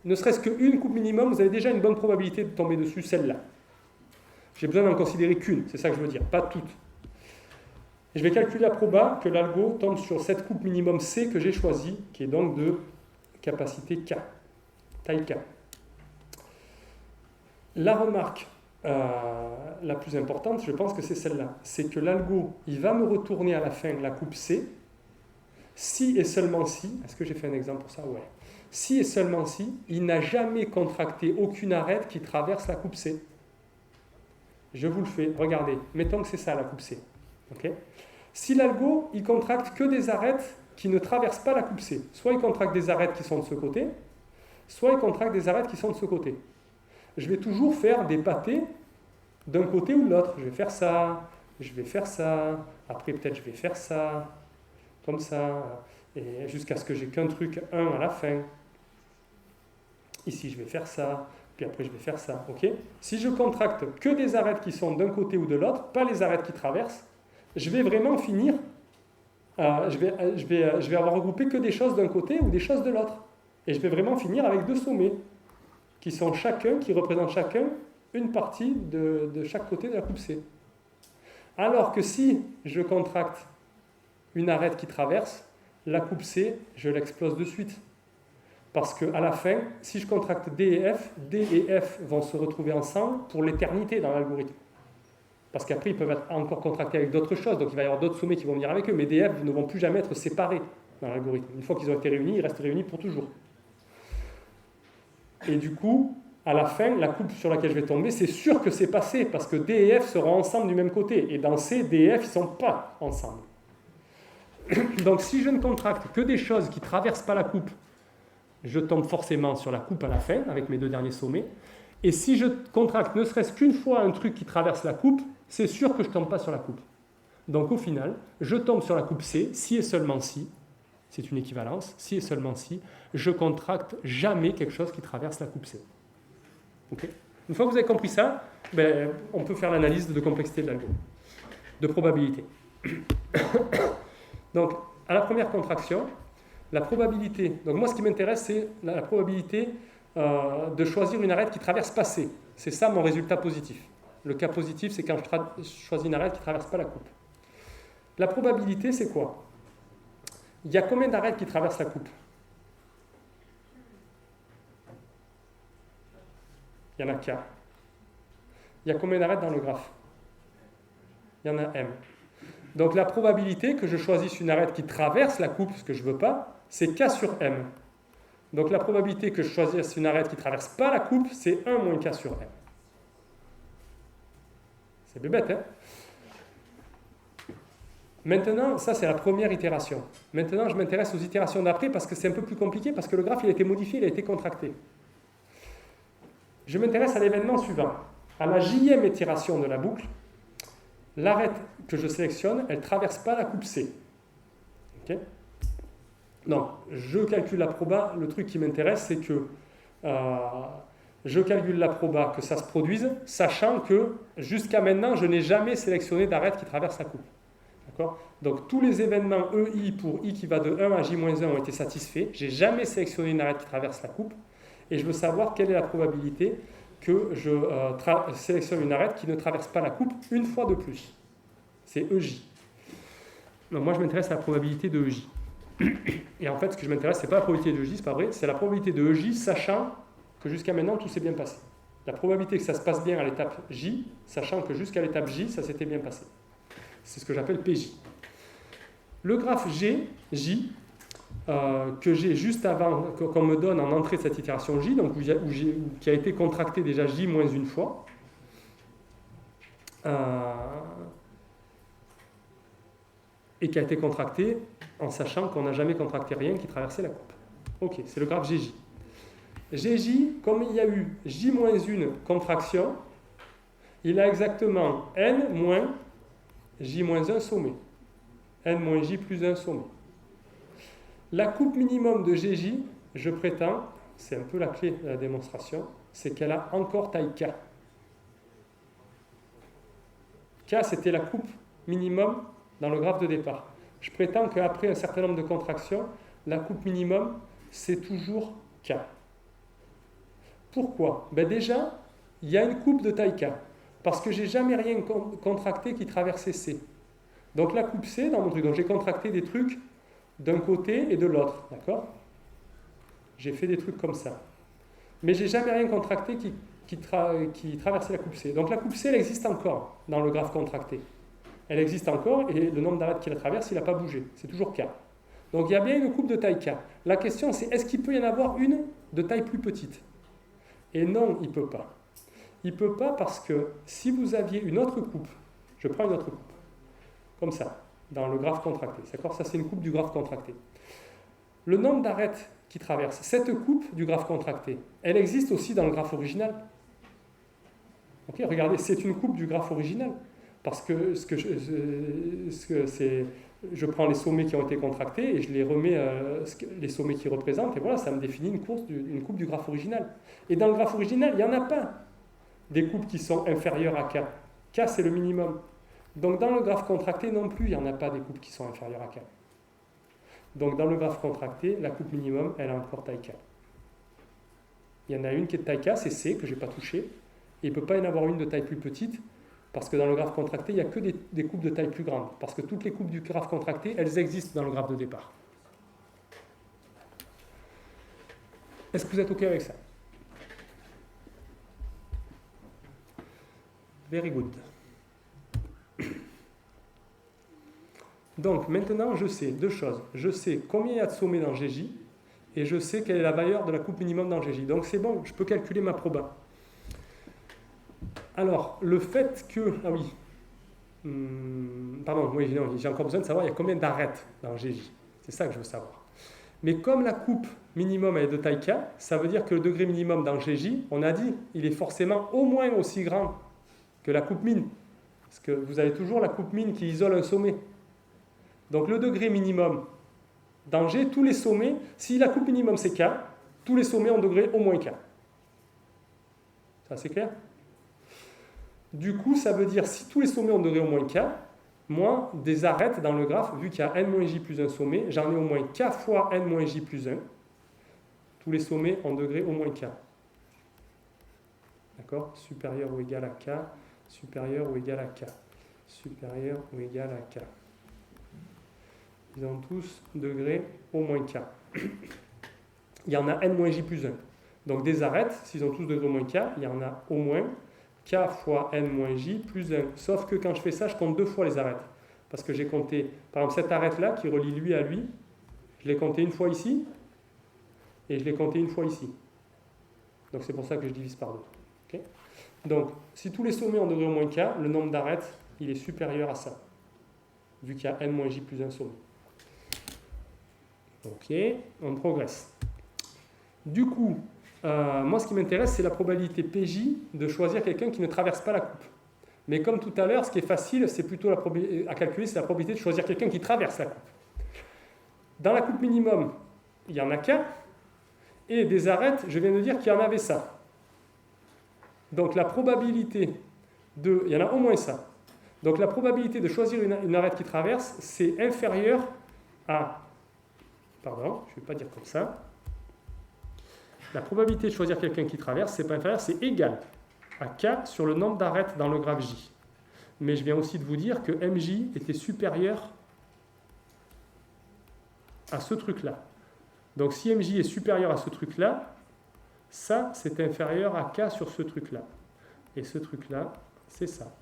Ne serait-ce qu'une coupe minimum, vous avez déjà une bonne probabilité de tomber dessus, celle-là. J'ai besoin d'en considérer qu'une, c'est ça que je veux dire, pas toutes. Et je vais calculer la proba que l'algo tombe sur cette coupe minimum C que j'ai choisie, qui est donc de capacité K, taille K. La remarque la plus importante, je pense que c'est celle-là, c'est que l'algo, il va me retourner à la fin la coupe C, si et seulement si, est-ce que j'ai fait un exemple pour ça? Ouais. Si et seulement si, il n'a jamais contracté aucune arête qui traverse la coupe C. Je vous le fais, regardez, mettons que c'est ça la coupe C. Okay? Si l'algo, il contracte que des arêtes qui ne traversent pas la coupe C, soit il contracte des arêtes qui sont de ce côté, soit il contracte des arêtes qui sont de ce côté. Je vais toujours faire des pâtés d'un côté ou de l'autre. Je vais faire ça, je vais faire ça, après peut-être je vais faire ça, comme ça, et jusqu'à ce que j'ai qu'un truc 1 à la fin. Ici je vais faire ça, puis après je vais faire ça. Okay? Si je contracte que des arêtes qui sont d'un côté ou de l'autre, pas les arêtes qui traversent, je vais vraiment finir, je vais avoir regroupé que des choses d'un côté ou des choses de l'autre. Et je vais vraiment finir avec deux sommets qui représentent chacun une partie de chaque côté de la coupe C. Alors que si je contracte une arête qui traverse, la coupe C, je l'explose de suite. Parce qu'à la fin, si je contracte D et F vont se retrouver ensemble pour l'éternité dans l'algorithme. Parce qu'après, ils peuvent être encore contractés avec d'autres choses, donc il va y avoir d'autres sommets qui vont venir avec eux, mais D et F ne vont plus jamais être séparés dans l'algorithme. Une fois qu'ils ont été réunis, ils restent réunis pour toujours. Et du coup, à la fin, la coupe sur laquelle je vais tomber, c'est sûr que c'est passé, parce que D et F seront ensemble du même côté. Et dans C, D et F, ils ne sont pas ensemble. Donc si je ne contracte que des choses qui ne traversent pas la coupe, je tombe forcément sur la coupe à la fin, avec mes deux derniers sommets. Et si je contracte ne serait-ce qu'une fois un truc qui traverse la coupe, c'est sûr que je ne tombe pas sur la coupe. Donc au final, je tombe sur la coupe C, si et seulement si, c'est une équivalence, si et seulement si, je contracte jamais quelque chose qui traverse la coupe C. Okay. Une fois que vous avez compris ça, on peut faire l'analyse de complexité de l'algo, de probabilité. Donc, à la première contraction, la probabilité, donc moi ce qui m'intéresse c'est la probabilité de choisir une arête qui traverse pas C. C'est ça mon résultat positif. Le cas positif c'est quand je choisis une arête qui ne traverse pas la coupe. La probabilité c'est quoi? Il y a combien d'arêtes qui traversent la coupe? Il y en a K. Il y a combien d'arêtes dans le graphe? Il y en a M. Donc la probabilité que je choisisse une arête qui traverse la coupe, ce que je ne veux pas, c'est K sur M. Donc la probabilité que je choisisse une arête qui ne traverse pas la coupe, c'est 1 moins K sur M. C'est bête, hein? Maintenant, ça c'est la première itération. Maintenant, je m'intéresse aux itérations d'après parce que c'est un peu plus compliqué, parce que le graphe il a été modifié, il a été contracté. Je m'intéresse à l'événement suivant. À la jème itération de la boucle, l'arête que je sélectionne, elle ne traverse pas la coupe C. Okay. Donc, je calcule la proba. Le truc qui m'intéresse, c'est que je calcule la proba que ça se produise, sachant que jusqu'à maintenant, je n'ai jamais sélectionné d'arête qui traverse la coupe. D'accord. Donc, tous les événements EI pour I qui va de 1 à J-1 ont été satisfaits. Je n'ai jamais sélectionné une arête qui traverse la coupe. Et je veux savoir quelle est la probabilité que je sélectionne une arête qui ne traverse pas la coupe une fois de plus. C'est EJ. Donc moi, je m'intéresse à la probabilité de EJ. Et en fait, ce que je m'intéresse, ce n'est pas la probabilité de EJ, c'est pas vrai, c'est la probabilité de EJ, sachant que jusqu'à maintenant, tout s'est bien passé. La probabilité que ça se passe bien à l'étape J, sachant que jusqu'à l'étape J, ça s'était bien passé. C'est ce que j'appelle PJ. Le graphe J, que j'ai juste avant, qu'on me donne en entrée de cette itération J, donc qui a été contracté déjà J moins une fois, et qui a été contracté en sachant qu'on n'a jamais contracté rien qui traversait la coupe. Ok, c'est le graphe GJ. GJ, comme il y a eu J moins une contraction, il a exactement N moins J moins 1 sommet. N moins J plus 1 sommet. La coupe minimum de GJ, je prétends, c'est un peu la clé de la démonstration, c'est qu'elle a encore taille K. K, c'était la coupe minimum dans le graphe de départ. Je prétends qu'après un certain nombre de contractions, la coupe minimum, c'est toujours K. Pourquoi? Déjà, il y a une coupe de taille K, parce que je n'ai jamais rien contracté qui traversait C. Donc la coupe C, dans mon truc, donc j'ai contracté des trucs d'un côté et de l'autre, d'accord? J'ai fait des trucs comme ça. Mais j'ai jamais rien contracté qui traversait la coupe C. Donc la coupe C, elle existe encore dans le graphe contracté. Elle existe encore et le nombre d'arêtes qui la traverse, il n'a pas bougé. C'est toujours K. Donc il y a bien une coupe de taille K. La question c'est, est-ce qu'il peut y en avoir une de taille plus petite? Et non, il ne peut pas. Il ne peut pas parce que si vous aviez une autre coupe, je prends une autre coupe, comme ça, dans le graphe contracté. D'accord? Ça, c'est une coupe du graphe contracté. Le nombre d'arêtes qui traversent cette coupe du graphe contracté, elle existe aussi dans le graphe original. Ok, regardez, c'est une coupe du graphe original. Parce que je prends les sommets qui ont été contractés et je les remets les sommets qui représentent, et voilà, ça me définit une coupe du graphe original. Et dans le graphe original, il n'y en a pas des coupes qui sont inférieures à K. K, c'est le minimum. Donc dans le graphe contracté non plus, il n'y en a pas des coupes qui sont inférieures à K. Donc dans le graphe contracté, la coupe minimum, elle a encore taille K. Il y en a une qui est de taille K, c'est C, que je n'ai pas touché, et il ne peut pas y en avoir une de taille plus petite, parce que dans le graphe contracté, il n'y a que des coupes de taille plus grande. Parce que toutes les coupes du graphe contracté, elles existent dans le graphe de départ. Est-ce que vous êtes OK avec ça? Very good. Donc maintenant, je sais deux choses. Je sais combien il y a de sommets dans GJ, et je sais quelle est la valeur de la coupe minimum dans GJ. Donc c'est bon, je peux calculer ma proba. Alors, le fait que... Ah oui, Pardon, oui, non, j'ai encore besoin de savoir il y a combien d'arêtes dans GJ. C'est ça que je veux savoir. Mais comme la coupe minimum est de taille K, ça veut dire que le degré minimum dans GJ, on a dit, il est forcément au moins aussi grand que la coupe min. Parce que vous avez toujours la coupe min qui isole un sommet. Donc le degré minimum dans G, tous les sommets, si la coupe minimum c'est K, tous les sommets ont degré au moins K. Ça c'est clair? Du coup, ça veut dire si tous les sommets ont degré au moins K, moi, des arêtes dans le graphe, vu qu'il y a n-j plus un sommet, j'en ai au moins K fois n-j plus 1. Tous les sommets ont degré au moins K. D'accord? Supérieur ou égal à K, supérieur ou égal à K, supérieur ou égal à K. Ils ont tous degré au moins K. Il y en a n-j plus 1. Donc des arêtes, s'ils ont tous degré au moins K, il y en a au moins K fois n-j plus 1. Sauf que quand je fais ça, je compte deux fois les arêtes. Parce que j'ai compté, par exemple, cette arête-là qui relie lui à lui, je l'ai compté une fois ici, et je l'ai compté une fois ici. Donc c'est pour ça que je divise par deux. Okay? Donc, si tous les sommets ont degré au moins K, le nombre d'arêtes, il est supérieur à ça. Vu qu'il y a n-j plus 1 sommet. Ok, on progresse. Du coup, moi ce qui m'intéresse, c'est la probabilité PJ de choisir quelqu'un qui ne traverse pas la coupe. Mais comme tout à l'heure, ce qui est facile, c'est plutôt à calculer, c'est la probabilité de choisir quelqu'un qui traverse la coupe. Dans la coupe minimum, il y en a K, et des arêtes, je viens de dire qu'il y en avait ça. Donc la probabilité de... Il y en a au moins ça. Donc la probabilité de choisir une arête qui traverse, c'est inférieur à... Pardon, je ne vais pas dire comme ça. La probabilité de choisir quelqu'un qui traverse, c'est pas inférieur, c'est égal à K sur le nombre d'arêtes dans le graphe J. Mais je viens aussi de vous dire que MJ était supérieur à ce truc-là. Donc si MJ est supérieur à ce truc-là, ça, c'est inférieur à K sur ce truc-là. Et ce truc-là, c'est ça.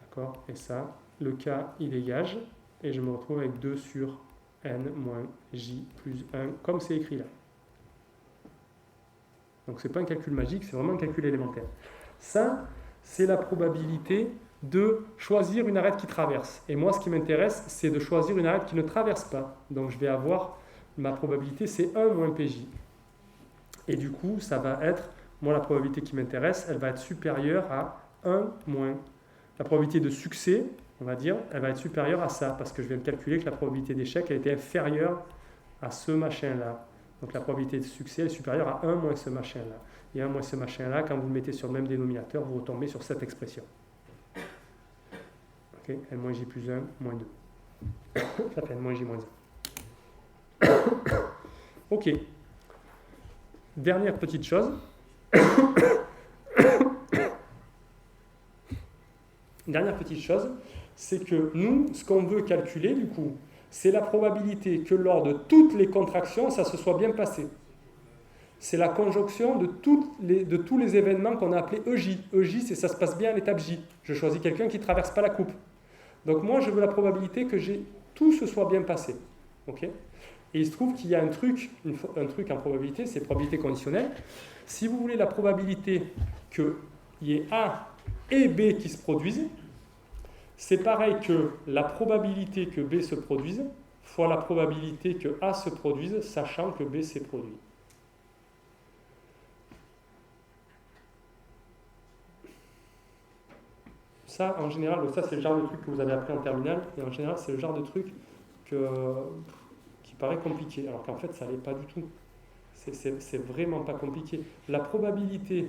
D'accord? Et ça, le K, il dégage. Et je me retrouve avec 2 sur n moins j plus 1, comme c'est écrit là. Donc ce n'est pas un calcul magique, c'est vraiment un calcul élémentaire. Ça, c'est la probabilité de choisir une arête qui traverse. Et moi, ce qui m'intéresse, c'est de choisir une arête qui ne traverse pas. Donc je vais avoir, ma probabilité, c'est 1 moins PJ. Et du coup, ça va être, moi la probabilité qui m'intéresse, elle va être supérieure à 1 moins. La probabilité de succès, on va dire, elle va être supérieure à ça, parce que je viens de calculer que la probabilité d'échec, elle était inférieure à ce machin-là. Donc la probabilité de succès est supérieure à 1 moins ce machin-là. Et 1 moins ce machin-là, quand vous le mettez sur le même dénominateur, vous retombez sur cette expression. Ok, n moins j plus 1, moins 2. Ça fait n moins j moins 1. Ok. Dernière petite chose. Dernière petite chose, c'est que nous, ce qu'on veut calculer, du coup, c'est la probabilité que lors de toutes les contractions, ça se soit bien passé. C'est la conjonction de tous les événements qu'on a appelés EJ. EJ, c'est ça se passe bien à l'étape J. Je choisis quelqu'un qui ne traverse pas la coupe. Donc moi, je veux la probabilité que tout se soit bien passé. Okay? Et il se trouve qu'il y a un truc en probabilité, c'est probabilité conditionnelle. Si vous voulez la probabilité qu'il y ait A et B qui se produisent, c'est pareil que la probabilité que B se produise fois la probabilité que A se produise, sachant que B s'est produit. Ça, en général, ça c'est le genre de truc que vous avez appris en terminale, et en général, c'est le genre de truc qui paraît compliqué, alors qu'en fait, ça l'est pas du tout. C'est vraiment pas compliqué. La probabilité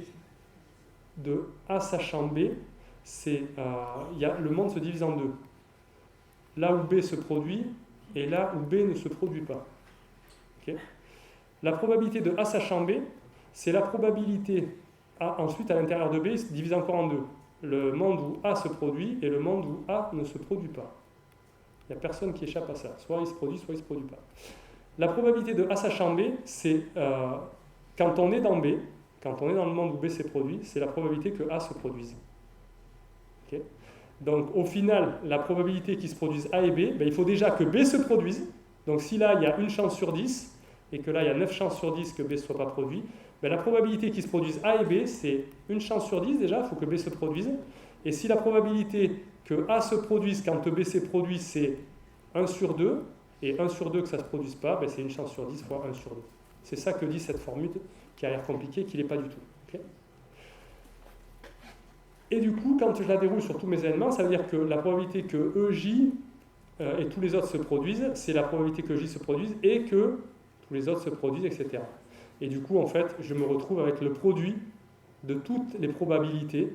de A sachant B, c'est le monde se divise en deux. Là où B se produit et là où B ne se produit pas. Okay? La probabilité de A sachant B, c'est la probabilité A ensuite à l'intérieur de B se divise encore en deux. Le monde où A se produit et le monde où A ne se produit pas. Il n'y a personne qui échappe à ça. Soit il se produit, soit il ne se produit pas. La probabilité de A sachant B, c'est quand on est dans B, quand on est dans le monde où B s'est produit, c'est la probabilité que A se produise. Okay? Donc au final, la probabilité qu'ils se produisent A et B, il faut déjà que B se produise. Donc si là il y a une chance sur 10 et que là il y a 9 chances sur 10 que B ne soit pas produit, la probabilité qu'ils se produisent A et B, c'est une chance sur 10 déjà, il faut que B se produise. Et si la probabilité que A se produise quand B se produit, c'est 1 sur 2, et 1 sur 2 que ça ne se produise pas, ben c'est une chance sur 10 fois 1 sur 2. C'est ça que dit cette formule qui a l'air compliquée, qui n'est pas du tout. Okay. Et du coup, quand je la déroule sur tous mes éléments, ça veut dire que la probabilité que EJ et tous les autres se produisent, c'est la probabilité que J se produise et que tous les autres se produisent, etc. Et du coup, en fait, je me retrouve avec le produit de toutes les probabilités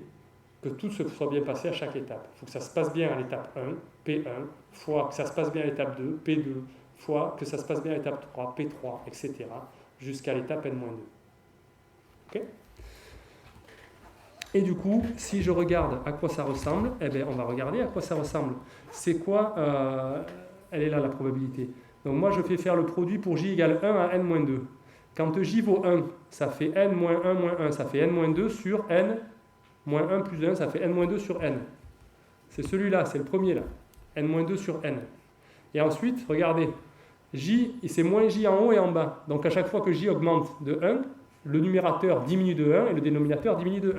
que tout se soit bien passé à chaque étape. Il faut que ça se passe bien à l'étape 1, P1, fois que ça se passe bien à l'étape 2, P2, fois que ça se passe bien à l'étape 3, P3, etc., jusqu'à l'étape N-2. Okay. Et du coup, si je regarde à quoi ça ressemble, eh bien, on va regarder à quoi ça ressemble. C'est quoi elle est là, la probabilité. Donc moi, je fais faire le produit pour J égale 1 à N-2. Quand J vaut 1, ça fait N moins 1 moins 1, ça fait N-2 sur N moins 1 plus 1, ça fait N-2 sur N. C'est celui-là, c'est le premier là. N-2 sur N. Et ensuite, regardez, J, c'est moins J en haut et en bas. Donc à chaque fois que J augmente de 1, le numérateur diminue de 1 et le dénominateur diminue de 1.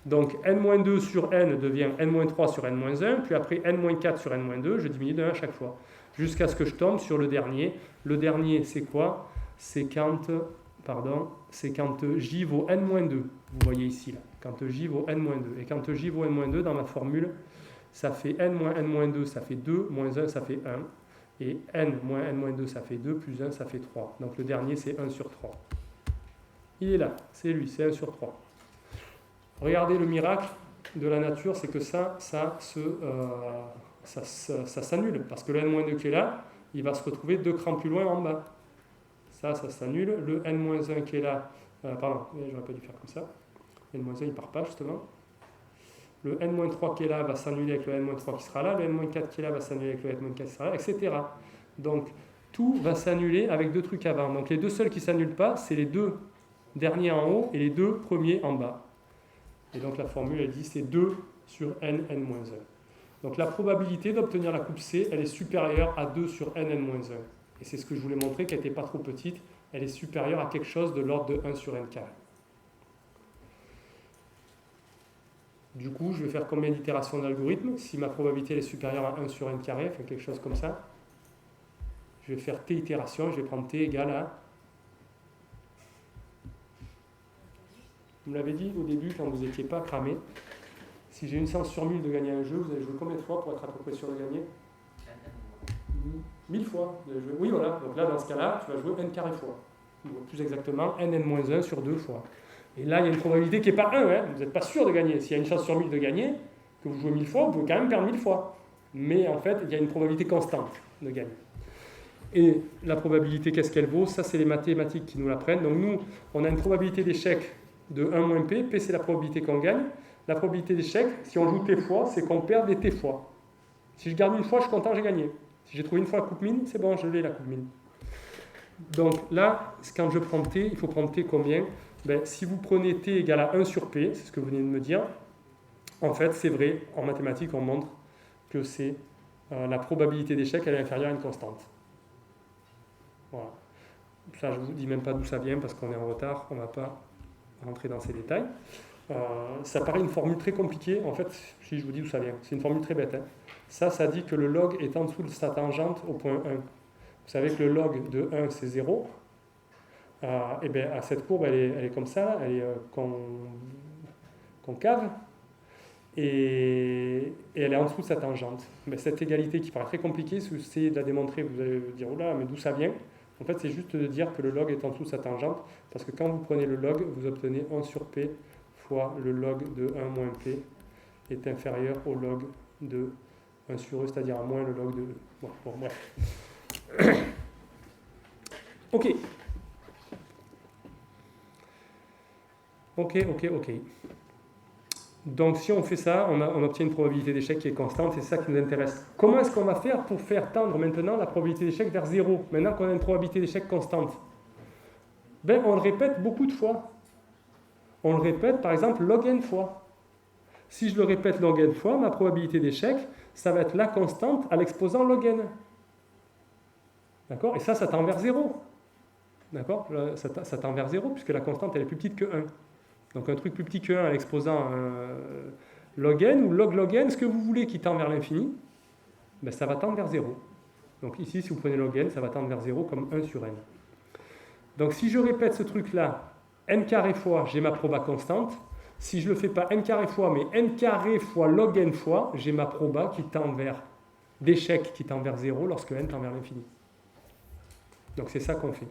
Donc N-2 sur N devient N-3 sur N-1, puis après N-4 sur N-2, je diminue de 1 à chaque fois. Jusqu'à ce que je tombe sur le dernier. Le dernier, c'est quoi? C'est quand J vaut N-2. Vous voyez ici, là. Quand J vaut N-2. Et quand J vaut N-2, dans ma formule, ça fait N moins N-2, ça fait 2, moins 1, ça fait 1. Et N moins N-2, ça fait 2, plus 1, ça fait 3. Donc le dernier, c'est 1 sur 3. Il est là, c'est lui, c'est 1 sur 3. Regardez le miracle de la nature, c'est que ça s'annule. Parce que le N-2 qui est là, il va se retrouver 2 crans plus loin en bas. Ça s'annule. Le N-1 qui est là, pardon, j'aurais pas dû faire comme ça. N-1, il part pas justement. Le N-3 qui est là va s'annuler avec le N-3 qui sera là. Le N-4 qui est là va s'annuler avec le N-4 qui sera là, etc. Donc, tout va s'annuler avec 2 trucs avant. Donc, les 2 seuls qui ne s'annulent pas, c'est les 2 derniers en haut et les 2 premiers en bas. Et donc, la formule, elle dit c'est 2 sur N, N-1. Donc, la probabilité d'obtenir la coupe C, elle est supérieure à 2 sur N, N-1. Et c'est ce que je voulais montrer, qu'elle n'était pas trop petite. Elle est supérieure à quelque chose de l'ordre de 1 sur N carré. Du coup, je vais faire combien d'itérations d'algorithme? Si ma probabilité est supérieure à 1 sur N carré, enfin quelque chose comme ça, je vais faire T itérations, je vais prendre T égale à... Vous me l'avez dit au début, quand vous n'étiez pas cramé, si j'ai une chance sur 1000 de gagner un jeu, vous allez jouer combien de fois pour être à peu près sûr de gagner? 1000 fois. Oui, voilà. Donc là, dans ce cas-là, tu vas jouer N carré fois. Ou plus exactement, N-1 sur 2 fois. Et là, il y a une probabilité qui n'est pas 1. Hein. Vous n'êtes pas sûr de gagner. S'il y a une chance sur 1000 de gagner, que vous jouez 1000 fois, vous pouvez quand même perdre 1000 fois. Mais en fait, il y a une probabilité constante de gagner. Et la probabilité, qu'est-ce qu'elle vaut? Ça, c'est les mathématiques qui nous l'apprennent. Donc nous, on a une probabilité d'échec de 1 moins P. P, c'est la probabilité qu'on gagne. La probabilité d'échec, si on joue T fois, c'est qu'on perd des T fois. Si je garde une fois, je suis content, j'ai gagné. Si j'ai trouvé une fois la coupe mine, c'est bon, je l'ai la coupe mine. Donc là, quand je prends T, il faut prendre T combien? Ben, si vous prenez T égale à 1 sur P, c'est ce que vous venez de me dire, en fait, c'est vrai, en mathématiques, on montre que c'est la probabilité d'échec, elle est inférieure à une constante. Voilà. Ça, je ne vous dis même pas d'où ça vient, parce qu'on est en retard, on ne va pas rentrer dans ces détails. Ça paraît une formule très compliquée, en fait, si je vous dis d'où ça vient. C'est une formule très bête. Hein. Ça dit que le log est en dessous de sa tangente au point 1. Vous savez que le log de 1, c'est 0. Et bien, à cette courbe, elle est comme ça, elle est concave, et elle est en dessous de sa tangente. Mais cette égalité qui paraît très compliquée, si vous essayez de la démontrer, vous allez vous dire, oula, mais d'où ça vient? En fait, c'est juste de dire que le log est en dessous de sa tangente, parce que quand vous prenez le log, vous obtenez 1 sur P fois le log de 1 moins P est inférieur au log de 1 sur E, c'est-à-dire à moins le log de E. Bon, bref. Ok. Ok. Donc si on fait ça, on obtient une probabilité d'échec qui est constante, c'est ça qui nous intéresse. Comment est-ce qu'on va faire pour faire tendre maintenant la probabilité d'échec vers 0, maintenant qu'on a une probabilité d'échec constante? Ben, on le répète beaucoup de fois. On le répète par exemple log n fois. Si je le répète log n fois, ma probabilité d'échec, ça va être la constante à l'exposant log n. D'accord? Et ça tend vers 0. D'accord? Ça tend vers 0, puisque la constante, elle est plus petite que 1. Donc un truc plus petit que 1 à l'exposant log n ou log n, ce que vous voulez qui tend vers l'infini, ben ça va tendre vers 0. Donc ici, si vous prenez log n, ça va tendre vers 0 comme 1 sur n. Donc si je répète ce truc-là, n carré fois, j'ai ma proba constante. Si je ne le fais pas n carré fois, mais n carré fois log n fois, j'ai ma proba qui tend vers d'échec qui tend vers 0 lorsque n tend vers l'infini. Donc c'est ça qu'on fait.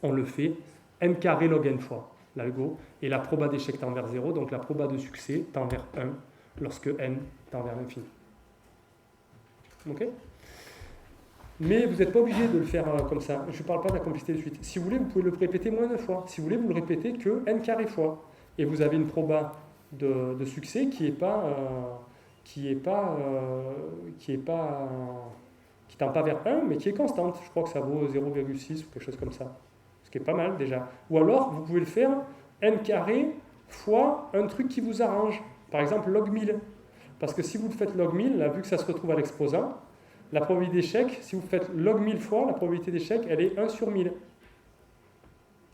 On le fait n carré log n fois, l'algo, et la proba d'échec tend vers 0, donc la proba de succès tend vers 1 lorsque n tend vers l'infini. Ok ? Mais vous n'êtes pas obligé de le faire comme ça. Je ne parle pas de la complexité de suite. Si vous voulez, vous pouvez le répéter moins de fois. Si vous voulez, vous le répétez que n carré fois. Et vous avez une proba de succès qui tend pas vers 1, mais qui est constante. Je crois que ça vaut 0,6 ou quelque chose comme ça. Ce qui est pas mal déjà. Ou alors, vous pouvez le faire n carré fois un truc qui vous arrange. Par exemple, log 1000. Parce que si vous le faites log 1000, là, vu que ça se retrouve à l'exposant, la probabilité d'échec, si vous faites log 1000 fois, la probabilité d'échec, elle est 1 sur 1000.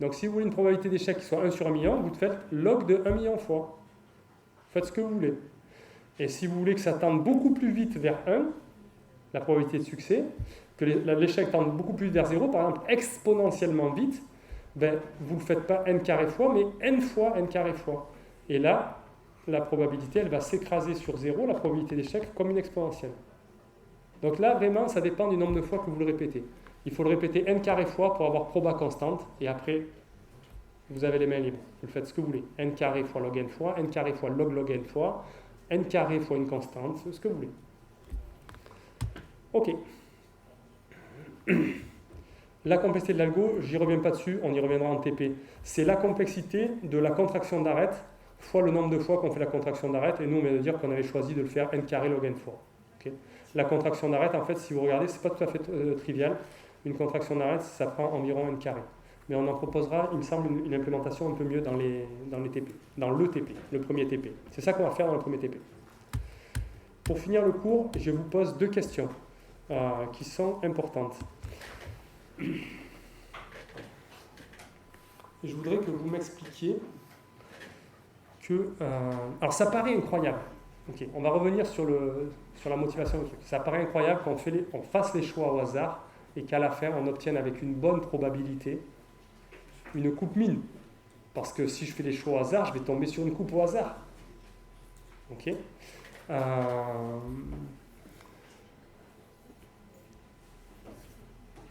Donc si vous voulez une probabilité d'échec qui soit 1 sur 1 million, vous faites log de 1 million fois. Faites ce que vous voulez. Et si vous voulez que ça tende beaucoup plus vite vers 1, la probabilité de succès, que l'échec tende beaucoup plus vite vers 0, par exemple exponentiellement vite, ben, vous ne le faites pas n carré fois, mais n fois n carré fois. Et là, la probabilité, elle va s'écraser sur 0, la probabilité d'échec, comme une exponentielle. Donc là, vraiment, ça dépend du nombre de fois que vous le répétez. Il faut le répéter n carré fois pour avoir proba constante, et après, vous avez les mains libres. Vous le faites ce que vous voulez. N carré fois log n fois, n carré fois log n fois, n carré fois une constante, ce que vous voulez. Ok. La complexité de l'algo, j'y reviens pas dessus, on y reviendra en TP. C'est la complexité de la contraction d'arête fois le nombre de fois qu'on fait la contraction d'arête, et nous on vient de dire qu'on avait choisi de le faire n carré log n fois. Okay. La contraction d'arête, en fait, si vous regardez, c'est pas tout à fait trivial. Une contraction d'arête, ça prend environ n carré. Mais on en proposera, il me semble, une implémentation un peu mieux dans les TP, dans le TP, le premier TP. C'est ça qu'on va faire dans le premier TP. Pour finir le cours, je vous pose 2 questions qui sont importantes. Je voudrais que vous m'expliquiez que... alors ça paraît incroyable. Okay, on va revenir sur la motivation du truc. Ça paraît incroyable qu'on fasse les choix au hasard et qu'à la fin, on obtienne avec une bonne probabilité une coupe mine. Parce que si je fais les choix au hasard, je vais tomber sur une coupe au hasard. Ok.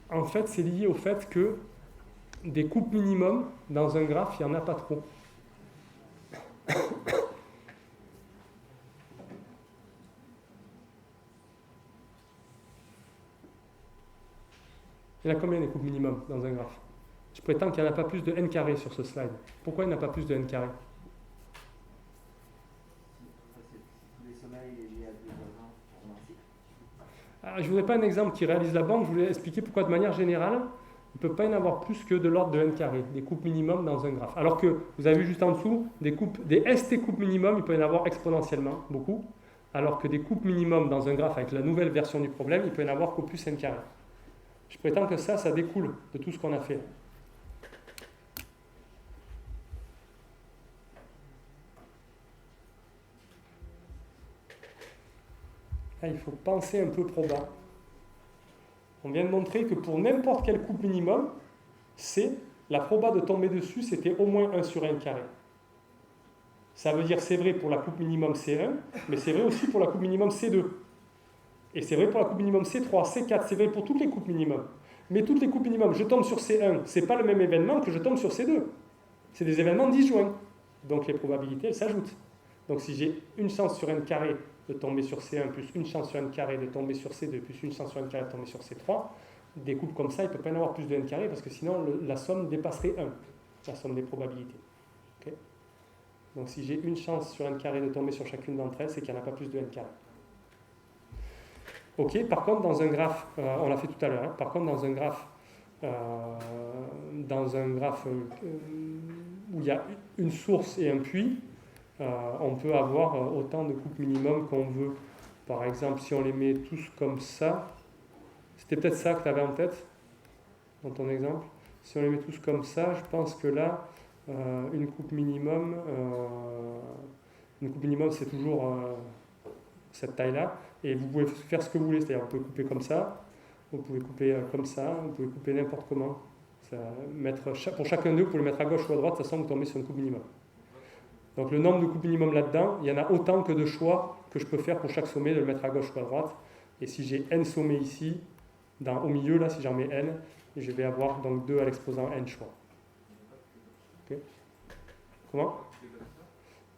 En fait, c'est lié au fait que des coupes minimum dans un graphe, il n'y en a pas trop. Il y en a combien des coupes minimum dans un graphe? Je prétends qu'il n'y en a pas plus de n carré sur ce slide. Pourquoi il n'y en a pas plus de n carré? Je ne voudrais pas un exemple qui réalise la bande, je voulais expliquer pourquoi de manière générale, il ne peut pas y en avoir plus que de l'ordre de n carré, des coupes minimum dans un graphe. Alors que, vous avez vu juste en dessous, des ST coupes minimum, il peut y en avoir exponentiellement, beaucoup. Alors que des coupes minimum dans un graphe avec la nouvelle version du problème, il peut y en avoir qu'au plus n carré. Je prétends que ça découle de tout ce qu'on a fait. Là, il faut penser un peu proba. On vient de montrer que pour n'importe quelle coupe minimum, la proba de tomber dessus, c'était au moins 1 sur n carré. Ça veut dire c'est vrai pour la coupe minimum C1, mais c'est vrai aussi pour la coupe minimum C2. Et c'est vrai pour la coupe minimum C3, C4, c'est vrai pour toutes les coupes minimum. Mais toutes les coupes minimum, je tombe sur C1, c'est pas le même événement que je tombe sur C2. C'est des événements disjoints. Donc les probabilités, elles s'ajoutent. Donc si j'ai une chance sur n carré de tomber sur C1, plus une chance sur n carré de tomber sur C2, plus une chance sur n carré de tomber sur C3, des coupes comme ça, il ne peut pas y en avoir plus de n carré, parce que sinon la somme dépasserait 1, la somme des probabilités. Okay. Donc si j'ai une chance sur n carré de tomber sur chacune d'entre elles, c'est qu'il n'y en a pas plus de n carré. Ok, par contre, dans un graphe, on l'a fait tout à l'heure, par contre, dans un graphe où il y a une source et un puits, on peut avoir autant de coupes minimum qu'on veut. Par exemple, si on les met tous comme ça, c'était peut-être ça que tu avais en tête dans ton exemple. Si on les met tous comme ça, je pense que là, une coupe minimum, Une coupe minimum, c'est toujours cette taille-là. Et vous pouvez faire ce que vous voulez, c'est-à-dire vous pouvez couper comme ça, vous pouvez couper comme ça, vous pouvez couper n'importe comment. Pour chacun d'eux, vous pouvez le mettre à gauche ou à droite, de toute façon vous tombez sur une coupe minimum. Donc le nombre de coupes minimum là-dedans, il y en a autant que de choix que je peux faire pour chaque sommet, de le mettre à gauche ou à droite. Et si j'ai n sommets ici, au milieu là, si j'en mets n, je vais avoir donc 2 à l'exposant n choix. Okay. Comment ?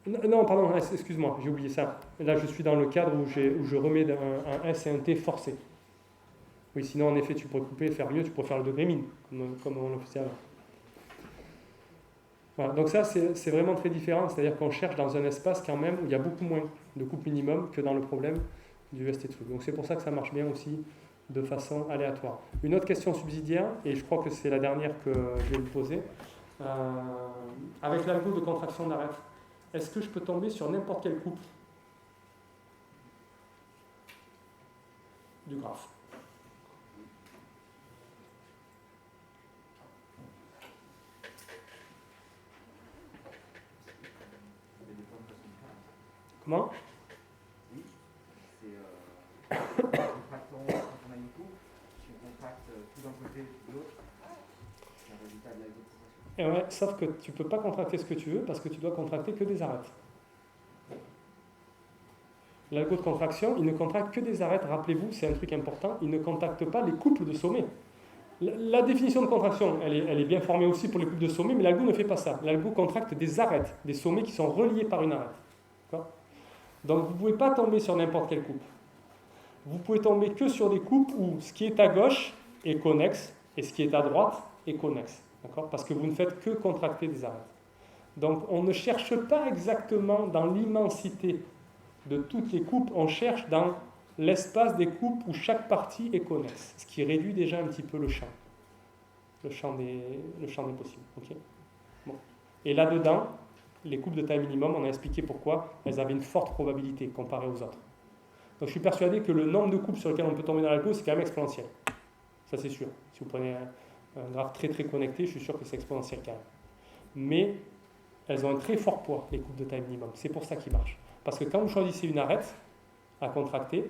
Non, pardon, excuse-moi, j'ai oublié ça. Là, je suis dans le cadre où je remets un S et un T forcé. Oui, sinon, en effet, tu pourrais couper et faire mieux, tu pourrais faire le degré min, comme on le faisait avant. Voilà, donc ça, c'est vraiment très différent. C'est-à-dire qu'on cherche dans un espace quand même où il y a beaucoup moins de coupes minimum que dans le problème du ST truc. Donc c'est pour ça que ça marche bien aussi de façon aléatoire. Une autre question subsidiaire, et je crois que c'est la dernière que je vais vous poser, avec l'algo de contraction d'arête. Est-ce que je peux tomber sur n'importe quelle coupe du graphe? Comment? Oui, c'est contractant, quand on a une coupe, si on contracte tout d'un côté et de l'autre, c'est un résultat de l'algo de contraction. Et ouais, sauf que tu ne peux pas contracter ce que tu veux parce que tu dois contracter que des arêtes. L'algo de contraction, il ne contracte que des arêtes. Rappelez-vous, c'est un truc important, il ne contacte pas les couples de sommet. La définition de contraction, elle est bien formée aussi pour les couples de sommet, mais l'algo ne fait pas ça. L'algo contracte des arêtes, des sommets qui sont reliés par une arête. D'accord ? Donc vous ne pouvez pas tomber sur n'importe quelle coupe. Vous pouvez tomber que sur des coupes où ce qui est à gauche est connexe et ce qui est à droite est connexe. D'accord ? Parce que vous ne faites que contracter des arêtes. Donc on ne cherche pas exactement dans l'immensité de toutes les coupes, on cherche dans l'espace des coupes où chaque partie est connexe, ce qui réduit déjà un petit peu le champ des possibles. Okay ? Bon. Et là-dedans, les coupes de taille minimum, on a expliqué pourquoi elles avaient une forte probabilité comparée aux autres. Donc je suis persuadé que le nombre de coupes sur lesquelles on peut tomber dans l'algo, c'est quand même exponentiel. Ça c'est sûr. Si vous prenez un graphe très très connecté, je suis sûr que c'est exponentiel quand même. Mais elles ont un très fort poids, les coupes de taille minimum. C'est pour ça qu'ils marchent. Parce que quand vous choisissez une arête à contracter,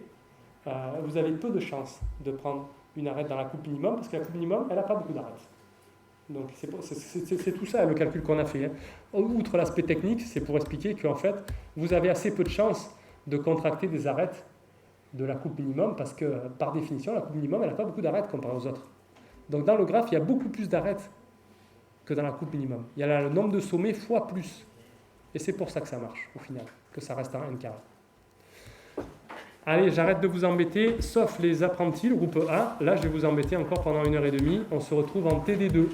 vous avez peu de chances de prendre une arête dans la coupe minimum, parce que la coupe minimum, elle n'a pas beaucoup d'arêtes. Donc c'est tout ça le calcul qu'on a fait. Hein. Outre l'aspect technique, c'est pour expliquer qu'en fait, vous avez assez peu de chances de contracter des arêtes de la coupe minimum, parce que par définition, la coupe minimum, elle n'a pas beaucoup d'arêtes comparé aux autres. Donc dans le graphe, il y a beaucoup plus d'arêtes que dans la coupe minimum. Il y a le nombre de sommets fois plus. Et c'est pour ça que ça marche, au final, que ça reste en n carré. Allez, j'arrête de vous embêter, sauf les apprentis, le groupe A. Là, je vais vous embêter encore pendant 1h30. On se retrouve en TD2.